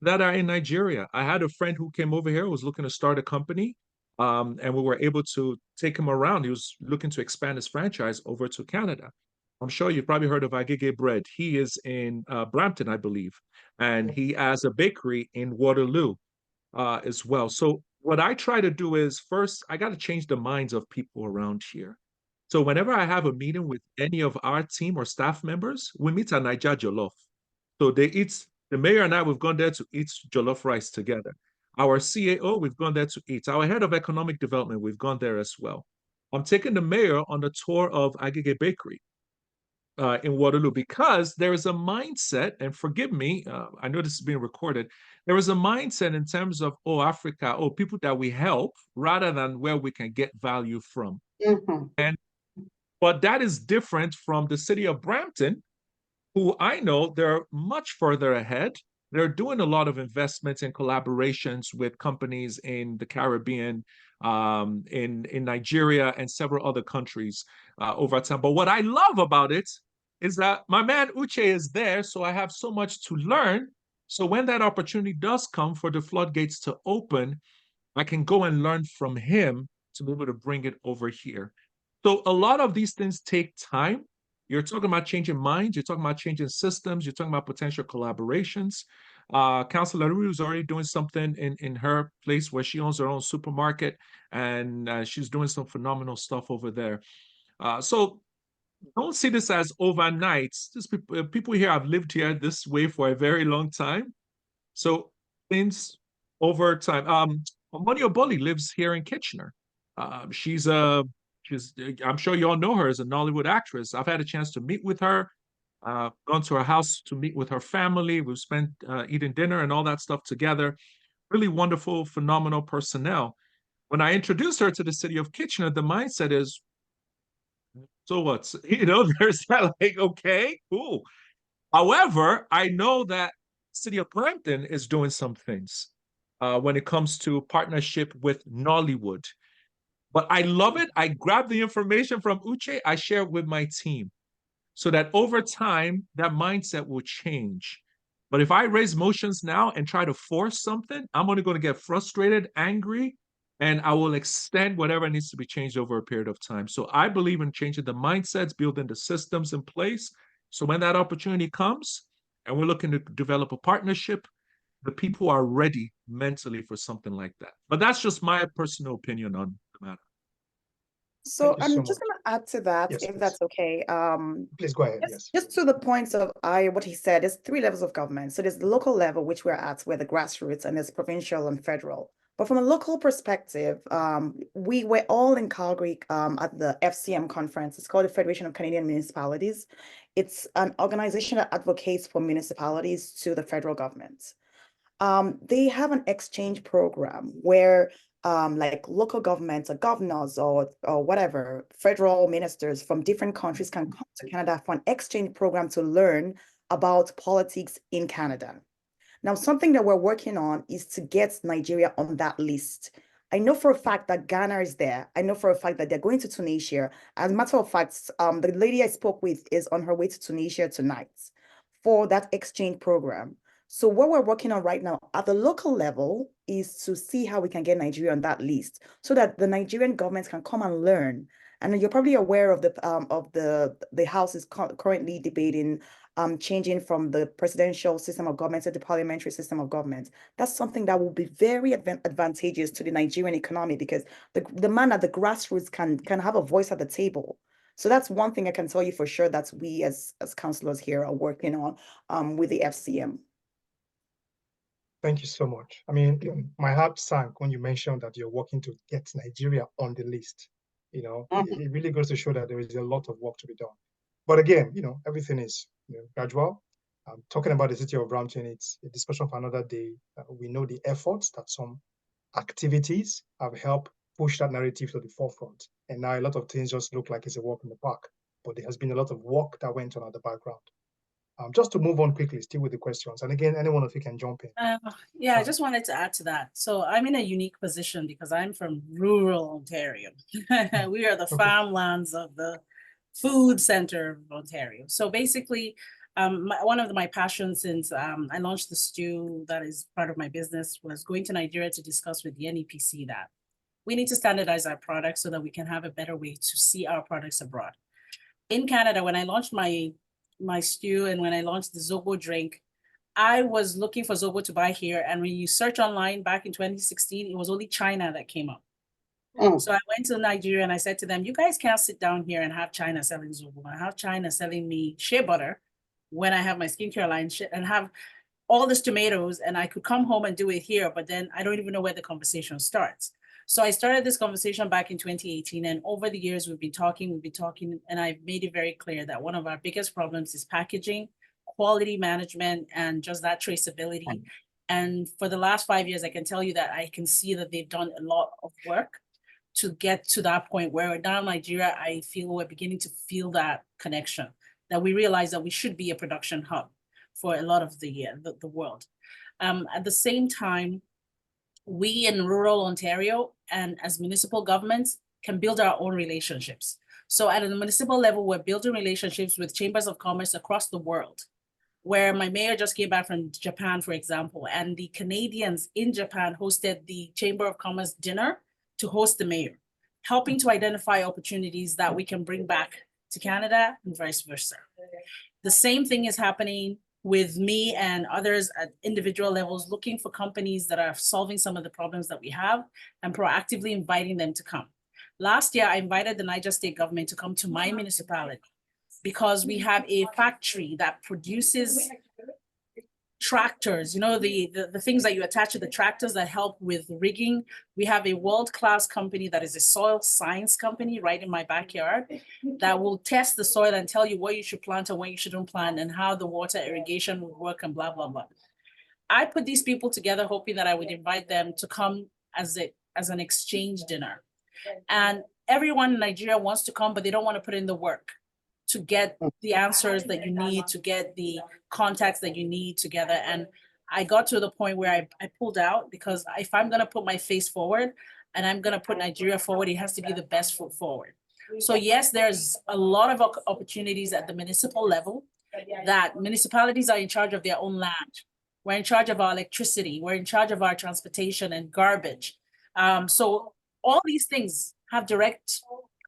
that are in Nigeria. I had a friend who came over here who was looking to start a company, and we were able to take him around. He was looking to expand his franchise over to Canada. I'm sure you've probably heard of Agege Bread. He is in Brampton, I believe, and he has a bakery in Waterloo as well. So what I try to do is first, I got to change the minds of people around here. So whenever I have a meeting with any of our team or staff members, we meet at Niger Jollof. So the mayor and I, we've gone there to eat jollof rice together. Our CAO, we've gone there to eat. Our head of economic development, we've gone there as well. I'm taking the mayor on a tour of Agege Bakery in Waterloo, because there is a mindset, and forgive me, I know this is being recorded, there is a mindset in terms of, Africa, people that we help, rather than where we can get value from. But that is different from the city of Brampton, who I know they're much further ahead. They're doing a lot of investments and collaborations with companies in the Caribbean, in Nigeria, and several other countries over time. But what I love about it is that my man Uche is there, so I have so much to learn. So when that opportunity does come for the floodgates to open, I can go and learn from him to be able to bring it over here. So a lot of these things take time. You're talking about changing minds, you're talking about changing systems, you're talking about potential collaborations. Councillor Rue is already doing something in her place where she owns her own supermarket, and she's doing some phenomenal stuff over there. So don't see this as overnight. Just people here have lived here this way for a very long time. So things over time. Money Oboli lives here in Kitchener. She's I'm sure you all know her as a Nollywood actress. I've had a chance to meet with her, gone to her house to meet with her family. We've spent eating dinner and all that stuff together. Really wonderful, phenomenal personnel. When I introduced her to the city of Kitchener, the mindset is, so what's, there's that like, okay, cool. However, I know that city of Brampton is doing some things when it comes to partnership with Nollywood. But I love it. I grab the information from Uche, I share it with my team, so that over time, that mindset will change. But if I raise motions now and try to force something, I'm only going to get frustrated, angry, and I will extend whatever needs to be changed over a period of time. So I believe in changing the mindsets, building the systems in place. So when that opportunity comes and we're looking to develop a partnership, the people are ready mentally for something like that. But that's just my personal opinion on the matter. So Thank you so I'm just much. going to add to that, Yes, if please. that's okay. Please go ahead. Yes. Just to the points of what he said, there's 3 levels of government. So there's the local level, which we're at, where the grassroots, and there's provincial and federal. But from a local perspective, we were all in Calgary at the FCM conference. It's called the Federation of Canadian Municipalities. It's an organization that advocates for municipalities to the federal government. They have an exchange program where like local governments or governors or whatever, federal ministers from different countries can come to Canada for an exchange program to learn about politics in Canada. Now, something that we're working on is to get Nigeria on that list. I know for a fact that Ghana is there. I know for a fact that they're going to Tunisia. As a matter of fact, the lady I spoke with is on her way to Tunisia tonight for that exchange program. So what we're working on right now at the local level is to see how we can get Nigeria on that list so that the Nigerian government can come and learn. And you're probably aware of the House is currently debating changing from the presidential system of government to the parliamentary system of government. That's something that will be very advantageous to the Nigerian economy, because the man at the grassroots can have a voice at the table. So that's one thing I can tell you for sure that we as councillors here are working on with the FCM. Thank you so much. I mean, my heart sank when you mentioned that you're working to get Nigeria on the list. It really goes to show that there is a lot of work to be done. But again, everything is gradual. Talking about the city of Brampton, it's a discussion for another day. We know the efforts that some activities have helped push that narrative to the forefront. And now a lot of things just look like it's a walk in the park, but there has been a lot of work that went on at the background. Just to move on quickly, still with the questions. And again, anyone of you can jump in. Yeah, I just wanted to add to that. So I'm in a unique position because I'm from rural Ontario. We are the farmlands of the food center of Ontario. So basically, one of my passions since I launched the stew that is part of my business was going to Nigeria to discuss with the NEPC that we need to standardize our products so that we can have a better way to see our products abroad. In Canada, when I launched my stew and when I launched the Zobo drink, I was looking for Zobo to buy here. And when you search online back in 2016, it was only China that came up. So I went to Nigeria and I said to them, you guys can't sit down here and have China selling Zobo and have China selling me shea butter when I have my skincare line and have all these tomatoes and I could come home and do it here, but then I don't even know where the conversation starts. So I started this conversation back in 2018, and over the years we've been talking, and I've made it very clear that one of our biggest problems is packaging, quality management, and just that traceability. And for the last 5 years, I can tell you that I can see that they've done a lot of work to get to that point where now in Nigeria, I feel we're beginning to feel that connection, that we realize that we should be a production hub for a lot of the world. At the same time, we in rural Ontario and as municipal governments can build our own relationships. So at the municipal level, we're building relationships with chambers of commerce across the world, where my mayor just came back from Japan, for example, and the Canadians in Japan hosted the Chamber of Commerce dinner to host the mayor, helping to identify opportunities that we can bring back to Canada and vice versa. The same thing is happening with me and others at individual levels, looking for companies that are solving some of the problems that we have and proactively inviting them to come. Last year, I invited the Niger State government to come to my municipality because we have a factory that produces tractors, you know, the things that you attach to the tractors that help with rigging. We have a world-class company that is a soil science company right in my backyard that will test the soil and tell you what you should plant and what you shouldn't plant and how the water irrigation will work and blah, blah, blah. I put these people together hoping that I would invite them to come as an exchange dinner. And everyone in Nigeria wants to come, but they don't want to put in the work to get the answers that you need, to get the contacts that you need together. And I got to the point where I pulled out because if I'm gonna put my face forward and I'm gonna put Nigeria forward, it has to be the best foot forward. So yes, there's a lot of opportunities at the municipal level that municipalities are in charge of their own land. We're in charge of our electricity. We're in charge of our transportation and garbage. So all these things have direct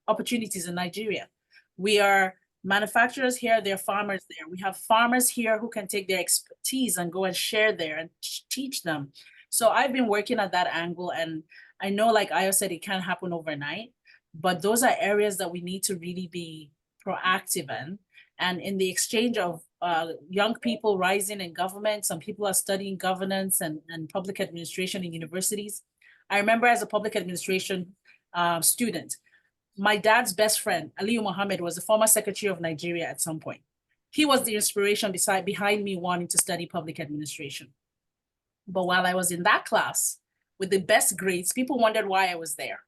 opportunities in Nigeria. We are manufacturers here, there are farmers there. We have farmers here who can take their expertise and go and share there and teach them. So I've been working at that angle, and I know, like Ayo said, it can't happen overnight, but those are areas that we need to really be proactive in. And in the exchange of young people rising in government, some people are studying governance and public administration in universities. I remember as a public administration student, my dad's best friend, Aliyu Mohammed, was the former secretary of Nigeria at some point. He was the inspiration behind me wanting to study public administration. But while I was in that class with the best grades, people wondered why I was there.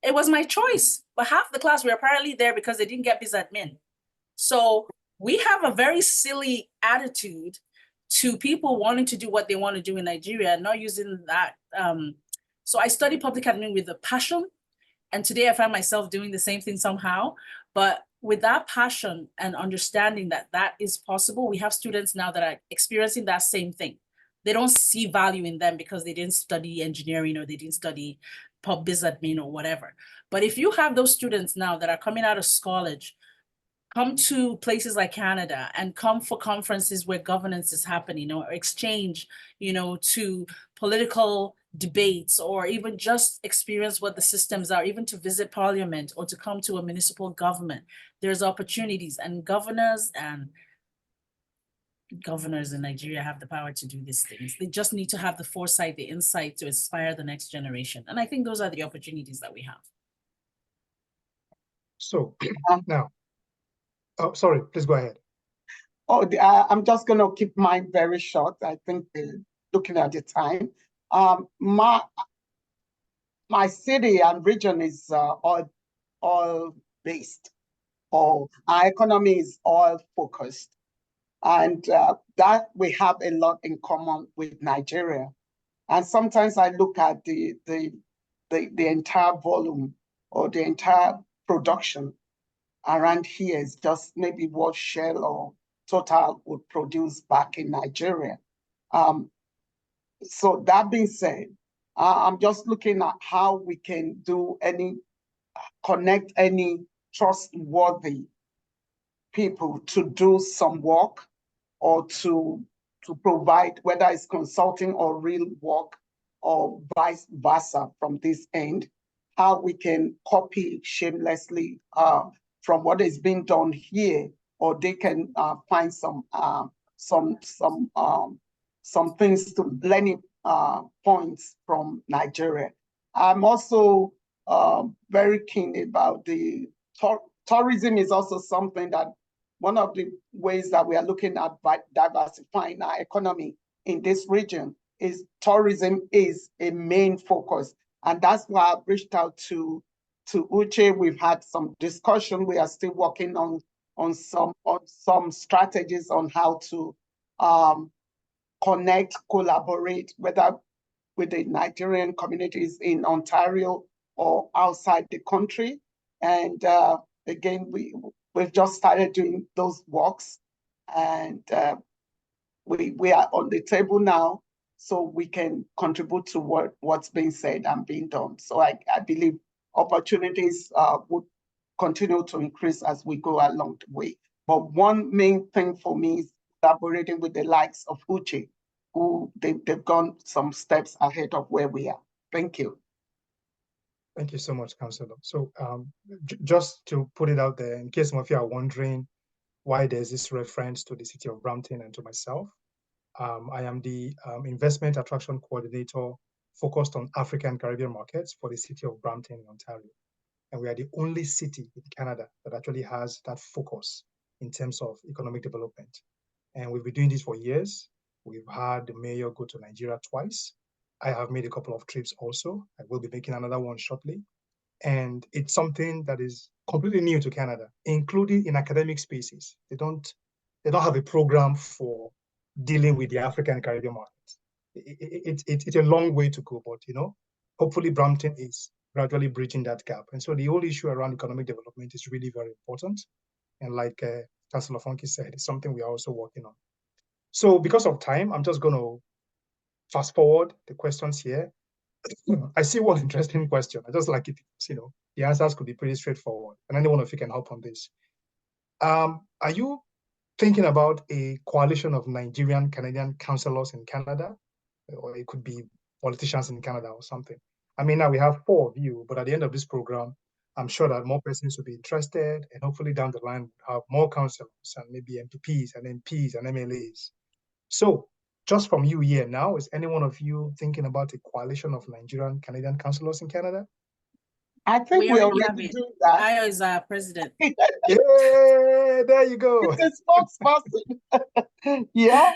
It was my choice, but half the class were apparently there because they didn't get biz admin. So we have a very silly attitude to people wanting to do what they want to do in Nigeria, not using that. So I studied public admin with a passion. And today I find myself doing the same thing somehow, but with that passion and understanding that that is possible, we have students now that are experiencing that same thing. They don't see value in them because they didn't study engineering or they didn't study pub biz admin or whatever. But if you have those students now that are coming out of college, come to places like Canada and come for conferences where governance is happening, or exchange, to political debates, or even just experience what the systems are, even to visit parliament or to come to a municipal government. There's opportunities, and governors in Nigeria have the power to do these things. They just need to have the foresight, the insight to inspire the next generation. And I think those are the opportunities that we have. So now, oh, sorry, please go ahead. Oh, I'm just going to keep mine very short. I think looking at the time. my city and region is oil based, or our economy is oil focused. And that we have a lot in common with Nigeria. And sometimes I look at the entire volume or the entire production around here is just maybe what Shell or Total would produce back in Nigeria. So that being said, I'm just looking at how we can connect any trustworthy people to do some work or to provide, whether it's consulting or real work or vice versa from this end, how we can copy shamelessly from what is being done here, or they can find some things to learning points from Nigeria. I'm also very keen about the tourism is also something that one of the ways that we are looking at by diversifying our economy in this region is tourism is a main focus. And that's why I've reached out to Uche. We've had some discussion. We are still working on some strategies on how to connect, collaborate, whether with the Nigerian communities in Ontario or outside the country. And again, we've just started doing those walks, and we are on the table now, so we can contribute to what's being said and being done. So I believe opportunities would continue to increase as we go along the way. But one main thing for me is collaborating with the likes of Uche, who they've gone some steps ahead of where we are. Thank you. Thank you so much, Councillor. So just to put it out there, in case some of you are wondering why there's this reference to the city of Brampton and to myself, I am the investment attraction coordinator focused on African Caribbean markets for the city of Brampton in Ontario. And we are the only city in Canada that actually has that focus in terms of economic development. And we've been doing this for years. We've had the mayor go to Nigeria twice. I have made a couple of trips also. I will be making another one shortly. And it's something that is completely new to Canada, including in academic spaces. They don't have a program for dealing with the African Caribbean markets. It's a long way to go, but hopefully Brampton is gradually bridging that gap. And so the whole issue around economic development is really very important. And like Councillor Funke said, it's something we are also working on. So because of time, I'm just going to fast forward the questions here. I see one interesting question. I just like it, the answers could be pretty straightforward. And anyone of you can help on this. Are you thinking about a coalition of Nigerian Canadian councillors in Canada? Or it could be politicians in Canada or something. I mean, now we have 4 of you, but at the end of this program, I'm sure that more persons will be interested, and hopefully down the line, we'll have more councillors and maybe MPPs and MPs and MLAs. So just from you here now, is any one of you thinking about a coalition of Nigerian Canadian councillors in Canada? I think we already do that. I is our president. Yeah, there you go. It's a spokesperson. Yeah.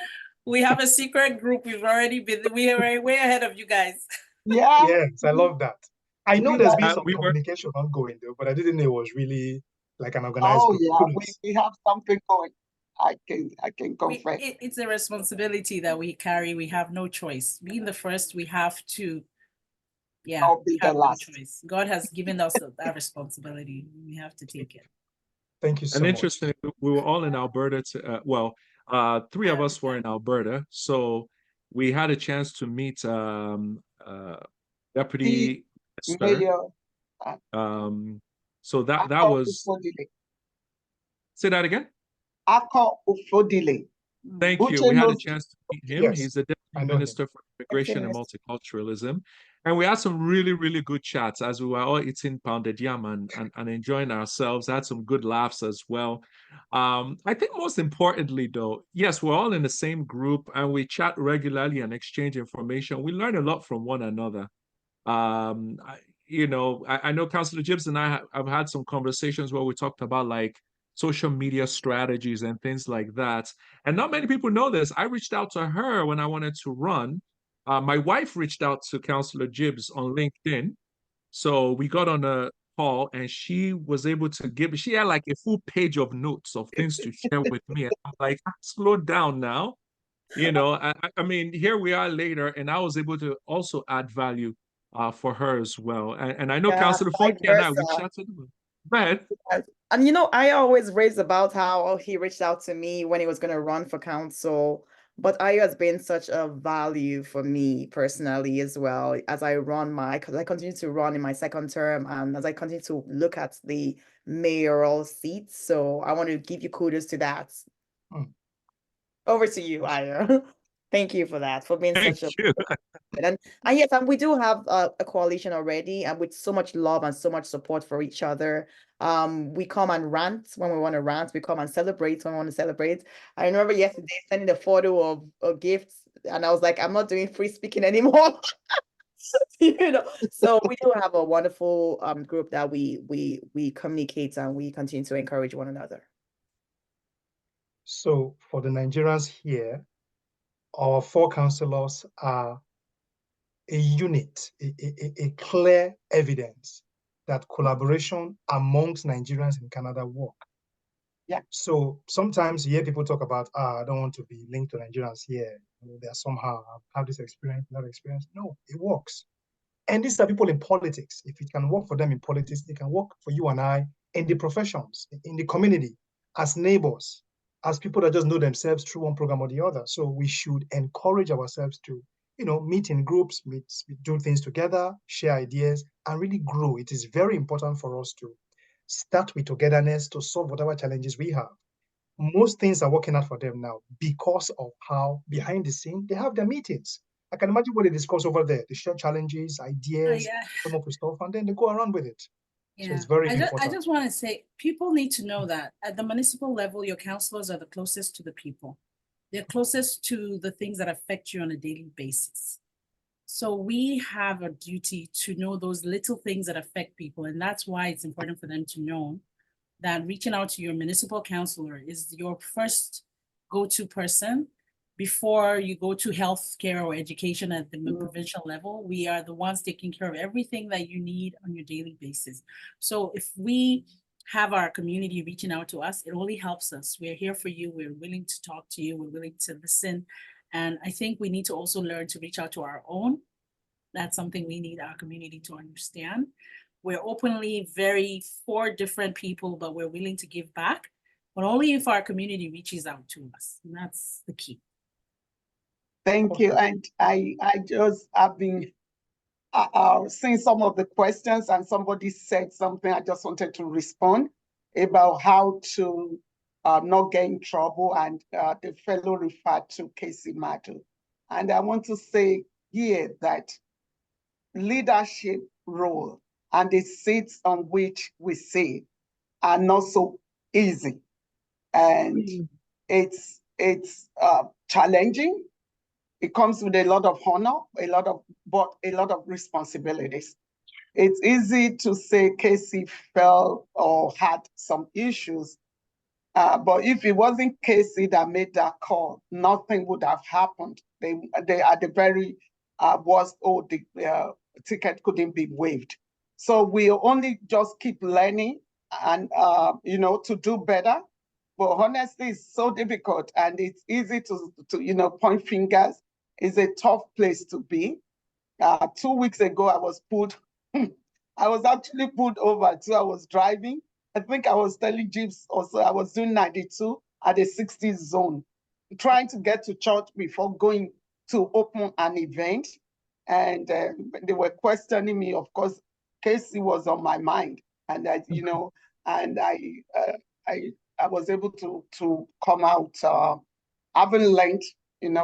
We have a secret group. We are way ahead of you guys. Yeah. Yes, I love that. I know there's been some communication ongoing though, but I didn't know it was really like an organized group. Yeah, we have something going. I can confess. It's a responsibility that we carry. We have no choice. Being the first, we have to. Yeah, we have no choice. God has given us that responsibility. We have to take it. Thank you so much. And interesting, we were all in Alberta. 3 of us were in Alberta, so we had a chance to meet Deputy Minister. So that was. Say that again. Ako Ufodile. Thank you. We had a chance to meet him. Yes, He's the Deputy Minister for Immigration and Multiculturalism. And we had some really, really good chats as we were all eating pounded yam and enjoying ourselves. Had some good laughs as well. I think most importantly, though, yes, we're all in the same group and we chat regularly and exchange information. We learn a lot from one another. I know Councillor Gibbs and I have had some conversations where we talked about like social media strategies and things like that. And not many people know this. I reached out to her when I wanted to run. My wife reached out to Councillor Gibbs on LinkedIn, So we got on a call and she was able to she had like a full page of notes of things to share with me. And I'm like, slow down now. You know, I mean, here we are later, and I was able to also add value for her as well. And I know Yeah, Councilor vice Funke and I versa. reached out to them. But And you know, I always raised about how he reached out to me when he was going to run for council. But Ayo has been such a value for me personally as well as because I continue to run in my second term and as I continue to look at the mayoral seats. So I want to give you kudos to that. Over to you, Ayo. Thank you for that, for being thank such a you. and yes, and we do have a coalition already, and with so much love and so much support for each other. We come and rant when we want to rant. We come and celebrate when we want to celebrate. I remember yesterday sending a photo of gifts, and I was like, I'm not doing free speaking anymore. You know, so we do have a wonderful group that we communicate and we continue to encourage one another. So for the Nigerians here, our 4 councillors are a unit, a clear evidence that collaboration amongst Nigerians in Canada work. Yeah. So sometimes you hear people talk about, I don't want to be linked to Nigerians here. They are somehow have this experience, that experience. No, it works. And these are people in politics. If it can work for them in politics, it can work for you and I in the professions, in the community, as neighbors, as people that just know themselves through one program or the other. So we should encourage ourselves to, meet in groups, do things together, share ideas, and really grow. It is very important for us to start with togetherness to solve whatever challenges we have. Most things are working out for them now because of how behind the scene they have their meetings. I can imagine what they discuss over there. They share challenges, ideas, come up with stuff, and then they go around with it. So it's very important. I just want to say, people need to know that at the municipal level, your councillors are the closest to the people. They're closest to the things that affect you on a daily basis. So we have a duty to know those little things that affect people. And that's why it's important for them to know that reaching out to your municipal councillor is your first go-to person before you go to healthcare or education at the provincial level. We are the ones taking care of everything that you need on your daily basis. So if we have our community reaching out to us, it only helps us. We're here for you. We're willing to talk to you. We're willing to listen. And I think we need to also learn to reach out to our own. That's something we need our community to understand. We're openly for different people, but we're willing to give back, but only if our community reaches out to us. And that's the key. Thank you. And I just have been seeing some of the questions, and somebody said something I just wanted to respond about how to not get in trouble, and the fellow referred to Casey Madu. And I want to say here that leadership role and the seats on which we sit are not so easy. And it's challenging. It comes with a lot of honor, a lot of responsibilities. It's easy to say Casey fell or had some issues, but if it wasn't Casey that made that call, nothing would have happened. They at the very worst, the ticket couldn't be waived. So we only just keep learning and to do better. But honestly, it's so difficult, and it's easy to point fingers. It's a tough place to be. 2 weeks ago, I was actually pulled over too. I was driving. I think I was telling Jeeps also, I was doing 92 at a 60 zone, trying to get to church before going to open an event. And they were questioning me. Of course, Casey was on my mind. And I was able to come out having learned,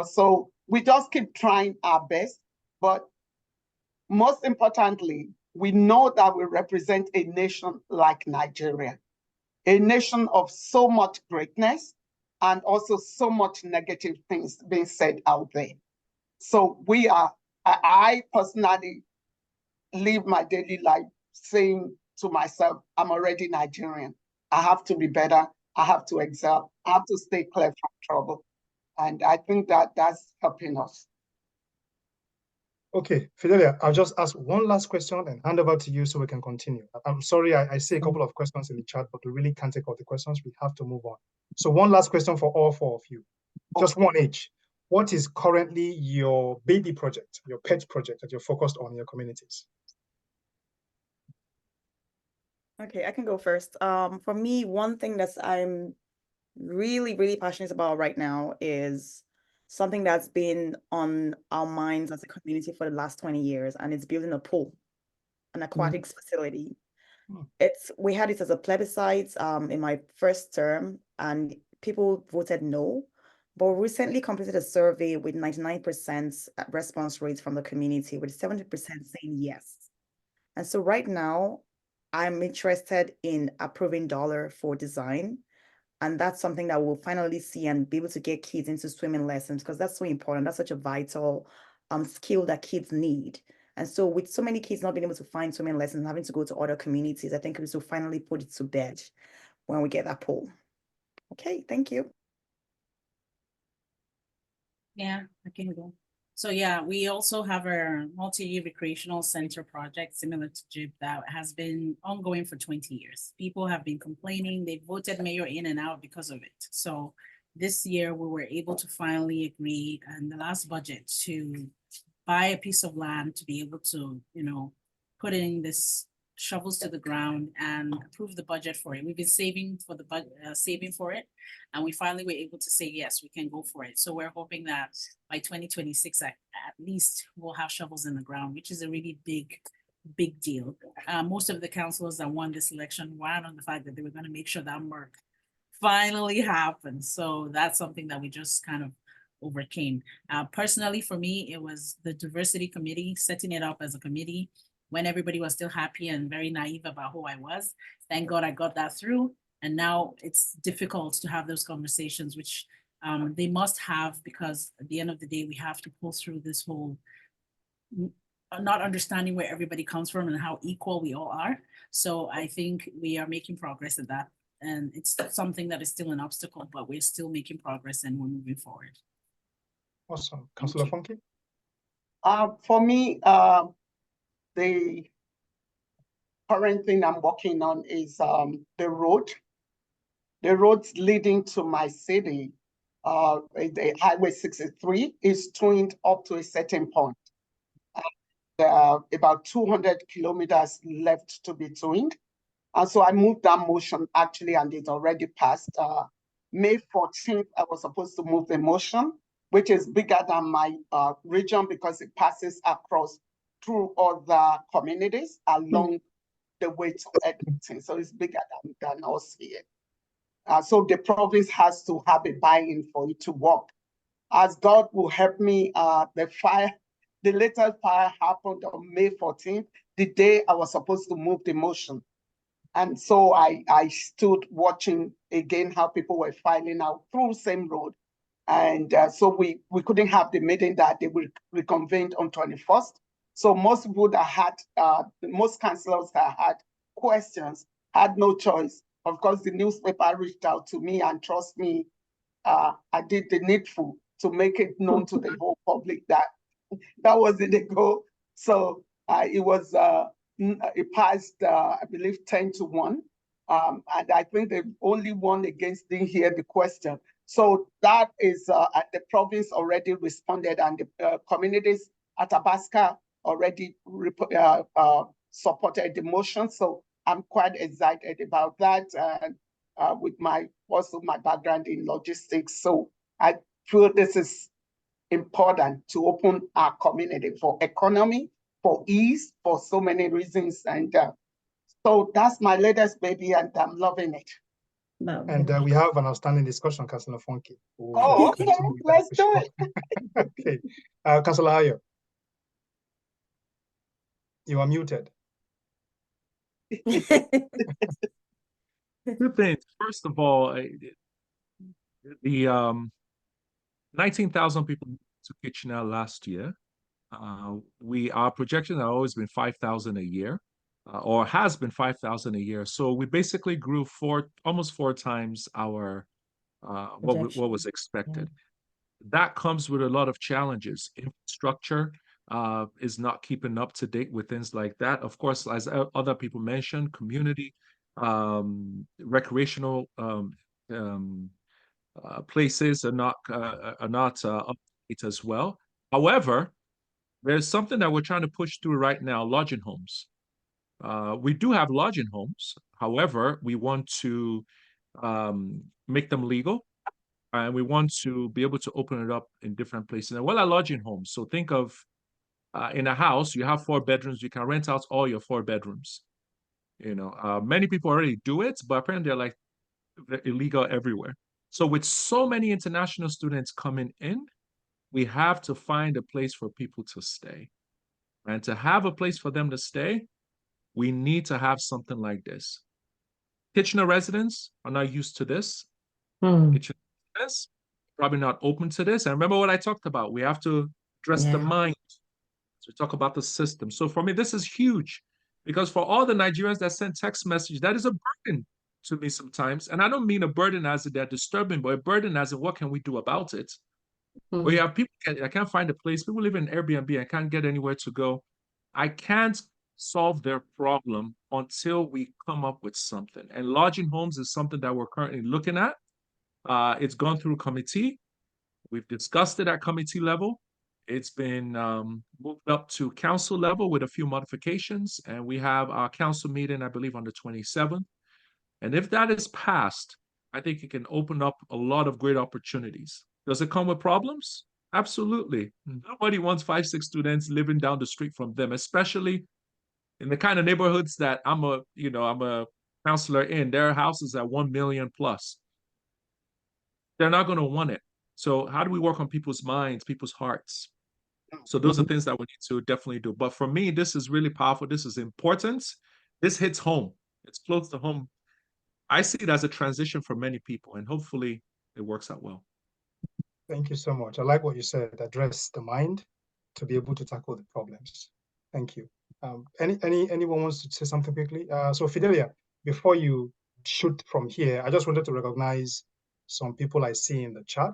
so we just keep trying our best. But most importantly, we know that we represent a nation like Nigeria, a nation of so much greatness and also so much negative things being said out there. So I personally live my daily life saying to myself, I'm already Nigerian. I have to be better. I have to excel. I have to stay clear from trouble. And I think that that's helping us. Okay, Fidelia, I'll just ask one last question and hand over to you so we can continue. I'm sorry, I see a couple of questions in the chat, but we really can't take all the questions. We have to move on. So one last question for all four of you, just one each. What is currently your baby project, your pet project that you're focused on in your communities? Okay, I can go first. For me, one thing that I'm really, really passionate about right now is something that's been on our minds as a community for the last 20 years, and it's building a pool, an aquatics facility. We had it as a plebiscite in my first term, and people voted no. But we recently completed a survey with 99% response rates from the community, with 70% saying yes. And so right now, I'm interested in approving dollar for design. And that's something that we'll finally see and be able to get kids into swimming lessons, because that's so important. That's such a vital skill that kids need. And so with so many kids not being able to find swimming lessons and having to go to other communities, I think we will finally put it to bed when we get that pool. Okay, thank you. Yeah, I can go. So yeah, we also have our multi-year recreational center project similar to JIB that has been ongoing for 20 years. People have been complaining, they voted mayor in and out because of it. So this year we were able to finally agree in the last budget to buy a piece of land to be able to, put in this shovels to the ground and approve the budget for it. We've been saving for the saving for it, and we finally were able to say yes, we can go for it. So we're hoping that by 2026 at least we'll have shovels in the ground, which is a really big deal. Most of the councillors that won this election ran on the fact that they were going to make sure that work finally happened. So that's something that we just kind of overcame. Personally, for me, it was the diversity committee, setting it up as a committee when everybody was still happy and very naive about who I was. Thank God I got that through. And now it's difficult to have those conversations, which they must have, because at the end of the day, we have to pull through this whole not understanding where everybody comes from and how equal we all are. So I think we are making progress at that. And it's something that is still an obstacle, but we're still making progress and we're moving forward. Awesome. Councillor Funke? For me, the current thing I'm working on is the road. The roads leading to my city, the Highway 63 is tuned up to a certain point. There are about 200 kilometers left to be tuned. And so I moved that motion actually, and it already passed. May 14th, I was supposed to move the motion, which is bigger than my region because it passes across through other communities along the way to Edmonton. So it's bigger than us here. So the province has to have a buy-in for it to work. As God will help me, the latest fire happened on May 14th, the day I was supposed to move the motion. And so I stood watching again how people were filing out through the same road. And so we couldn't have the meeting that they will reconvened on 21st. So most people that had, most councillors that had questions had no choice. Of course, the newspaper reached out to me, and trust me, I did the needful to make it known to the whole public that that wasn't the goal. So it passed, I believe, 10-1. And I think the only one against didn't hear the question. So that is, the province already responded, and the communities at Athabasca already supported the motion. So I'm quite excited about that, and with also my background in logistics. So I feel this is important to open our community for economy, for ease, for so many reasons. And so that's my latest baby, and I'm loving it. And we have an outstanding discussion, Councillor Funke. Oh, okay, let's do it. Okay, Councillor Ayo, you are muted. Two things. First of all, the 19,000 people to Kitchener last year. Our projections have always been 5,000 a year, or has been 5,000 a year. So we basically grew almost four times our what was expected. That comes with a lot of challenges: infrastructure, is not keeping up to date with things like that. Of course, as other people mentioned, community, recreational places are not up to date as well. However, there's something that we're trying to push through right now: lodging homes. We do have lodging homes. However, we want to make them legal, and we want to be able to open it up in different places. And what are lodging homes? So think of in a house, you have 4 bedrooms. You can rent out all your 4 bedrooms. Many people already do it, but apparently they're like illegal everywhere. So with so many international students coming in, we have to find a place for people to stay. And to have a place for them to stay, we need to have something like this. Kitchener residents are not used to this. Kitchener residents probably not open to this. And remember what I talked about. We have to address the mind. So talk about the system. So for me, this is huge, because for all the Nigerians that send text messages, that is a burden to me sometimes. And I don't mean a burden as in they're disturbing, but a burden as in what can we do about it? Where you have people, I can't find a place. People live in Airbnb. I can't get anywhere to go. I can't solve their problem until we come up with something. And lodging homes is something that we're currently looking at. It's gone through committee. We've discussed it at committee level. It's been moved up to council level with a few modifications. And we have our council meeting, I believe, on the 27th. And if that is passed, I think it can open up a lot of great opportunities. Does it come with problems? Absolutely. Nobody wants 5, 6 students living down the street from them, especially in the kind of neighborhoods that I'm a counselor in. There are houses at 1 million plus. They're not going to want it. So how do we work on people's minds, people's hearts? So those are things that we need to definitely do. But for me, this is really powerful. This is important. This hits home. It's close to home. I see it as a transition for many people, and hopefully it works out well. Thank you so much. I like what you said, address the mind to be able to tackle the problems. Thank you. Anyone wants to say something quickly? So Fidelia, before you shoot from here, I just wanted to recognize some people I see in the chat,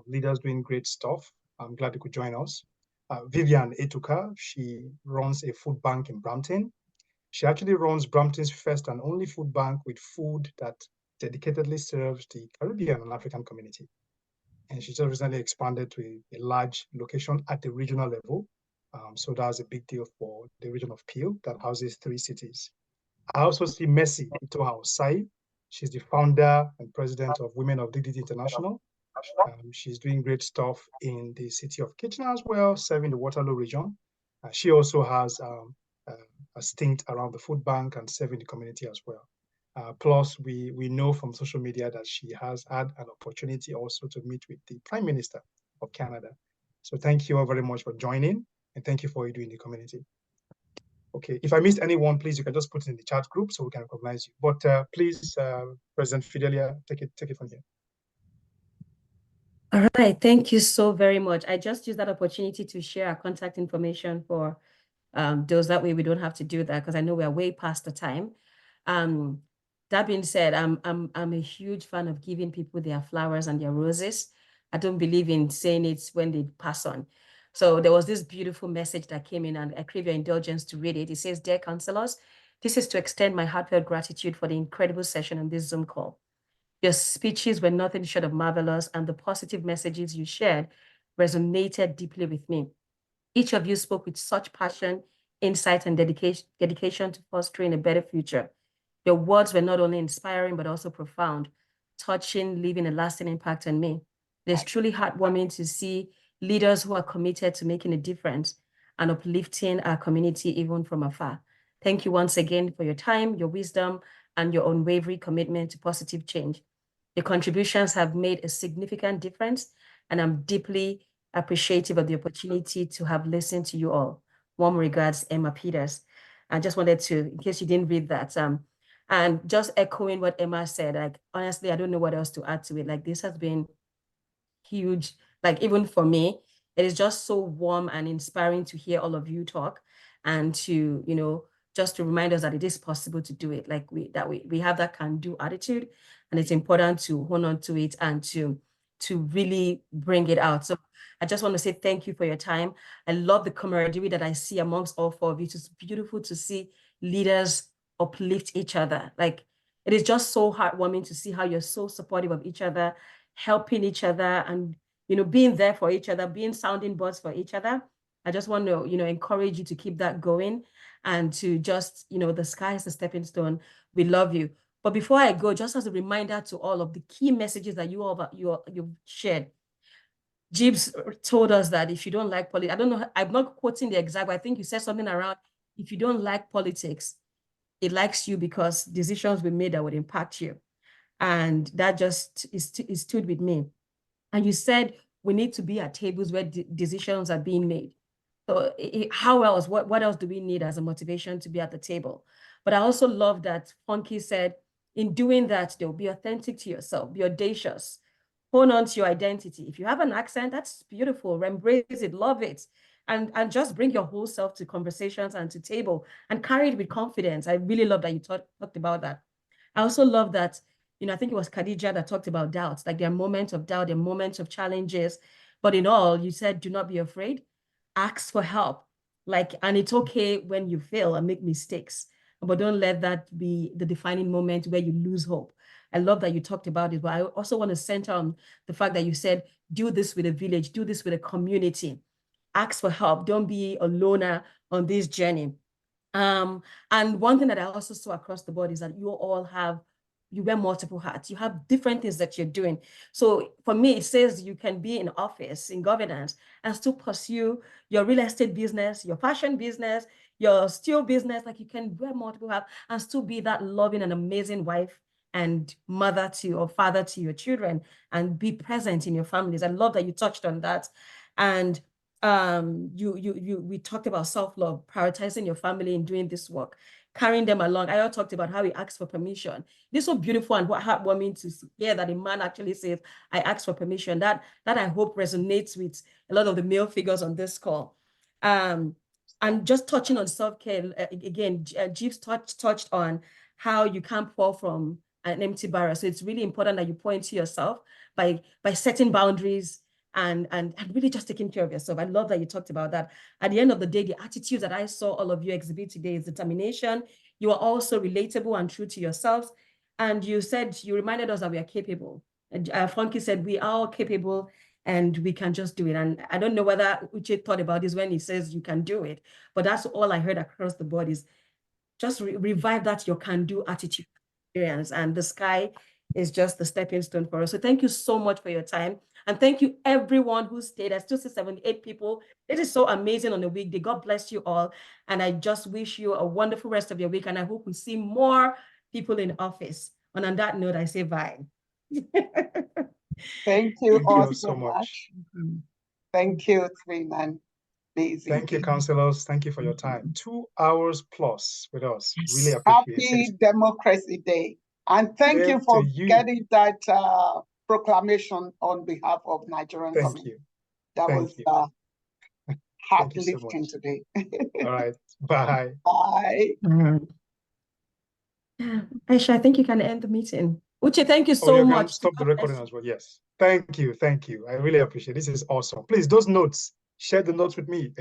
leaders doing great stuff. I'm glad you could join us. Vivian Etuka, she runs a food bank in Brampton. She actually runs Brampton's first and only food bank with food that dedicatedly serves the Caribbean and African community. And she just recently expanded to a large location at the regional level. So that's a big deal for the region of Peel that houses 3 cities. I also see Mercy Itoha Osai. She's the founder and president of Women of Dignity International. She's doing great stuff in the city of Kitchener as well, serving the Waterloo region. She also has a stint around the food bank and serving the community as well. Plus, we know from social media that she has had an opportunity also to meet with the Prime Minister of Canada. So thank you all very much for joining, and thank you for what you do in the community. Okay, if I missed anyone, please, you can just put it in the chat group so we can recognize you. But please, President Fidelia, take it from here. All right, thank you so very much. I just used that opportunity to share our contact information for those. That way we don't have to do that, because I know we're way past the time. That being said, I'm a huge fan of giving people their flowers and their roses. I don't believe in saying it when they pass on. So there was this beautiful message that came in, and I crave your indulgence to read it. It says, "Dear counselors, this is to extend my heartfelt gratitude for the incredible session on this Zoom call. Your speeches were nothing short of marvelous, and the positive messages you shared resonated deeply with me. Each of you spoke with such passion, insight, and dedication to fostering a better future. Your words were not only inspiring, but also profound, touching, leaving a lasting impact on me. It is truly heartwarming to see leaders who are committed to making a difference and uplifting our community even from afar. Thank you once again for your time, your wisdom, and your unwavering commitment to positive change. Your contributions have made a significant difference, and I'm deeply appreciative of the opportunity to have listened to you all. Warm regards, Emma Peters." I just wanted to, in case you didn't read that, and just echoing what Emma said, like, honestly, I don't know what else to add to it. Like, this has been huge. Like, even for me, it is just so warm and inspiring to hear all of you talk, and to, just to remind us that it is possible to do it. Like, we have that can-do attitude, and it's important to hold on to it and to to really bring it out. So I just want to say thank you for your time. I love the camaraderie that I see amongst all four of you. It's beautiful to see leaders uplift each other. Like, it is just so heartwarming to see how you're so supportive of each other, helping each other, and, you know, being there for each other, being sounding boards for each other. I just want to, you know, encourage you to keep that going, and to just, you know, the sky is a stepping stone. We love you. But before I go, just as a reminder to all of the key messages that you've shared, Gibbs told us that if you don't like politics, I don't know, I'm not quoting the exact, but I think you said something around, if you don't like politics, it likes you because decisions were made that would impact you. And that just is stood with me. And you said we need to be at tables where decisions are being made. So how else, what else do we need as a motivation to be at the table? But I also love that Funky said, in doing that, they'll be authentic to yourself, be audacious, hold on to your identity. If you have an accent, that's beautiful, embrace it, love it. And just bring your whole self to conversations and to table, and carry it with confidence. I really love that you talked about that. I also love that, you know, I think it was Khadija that talked about doubts, like there are moments of doubt, there are moments of challenges, but in all, you said, do not be afraid, ask for help. Like, and it's okay when you fail and make mistakes, but don't let that be the defining moment where you lose hope. I love that you talked about it, but I also want to center on the fact that you said, do this with a village, do this with a community, ask for help, don't be a loner on this journey. And one thing that I also saw across the board is that you wear multiple hats. You have different things that you're doing. So for me, it says you can be in office, in governance, and still pursue your real estate business, your fashion business, your steel business. Like, you can wear multiple hats and still be that loving and amazing wife and mother to, or father to your children, and be present in your families. I love that you touched on that. And we talked about self-love, prioritizing your family and doing this work, carrying them along. I talked about how he asked for permission. This is so beautiful, and what heartwarming to hear that a man actually says, I asked for permission. That I hope resonates with a lot of the male figures on this call. And just touching on self-care, again, Jeeves touched on how you can't pour from an empty barrel. So it's really important that you point to yourself by setting boundaries, and really just taking care of yourself. I love that you talked about that. At the end of the day, the attitude that I saw all of you exhibit today is determination. You are also relatable and true to yourselves. And you reminded us that we are capable. And Funky said, we are all capable and we can just do it. And I don't know whether Uche thought about this when he says you can do it, but that's all I heard across the board, is just revive that your can-do attitude experience. And the sky is just the stepping stone for us. So thank you so much for your time. And thank you everyone who stayed. I still see 78 people. It is so amazing on the weekday. God bless you all. And I just wish you a wonderful rest of your week. And I hope we see more people in office. And on that note, I say bye. Thank you Thank all you so so much. Thank you, Freeman. Daisy. Thank you, councillors. Thank you for your time. 2 hours plus with us. Really appreciate Happy it. Democracy Day. And thank you Same for to you. getting that proclamation on behalf of Nigerian Thank community. you. That Thank was you. heart Thank you so lifting much. today. All right. Bye. Bye. Aisha, I think you can end the meeting. Uche, thank you Oh, so you can much. stop the recording as well. Yes. Thank you. Thank you. I really appreciate it. This is awesome. Please, those notes, share the notes with me.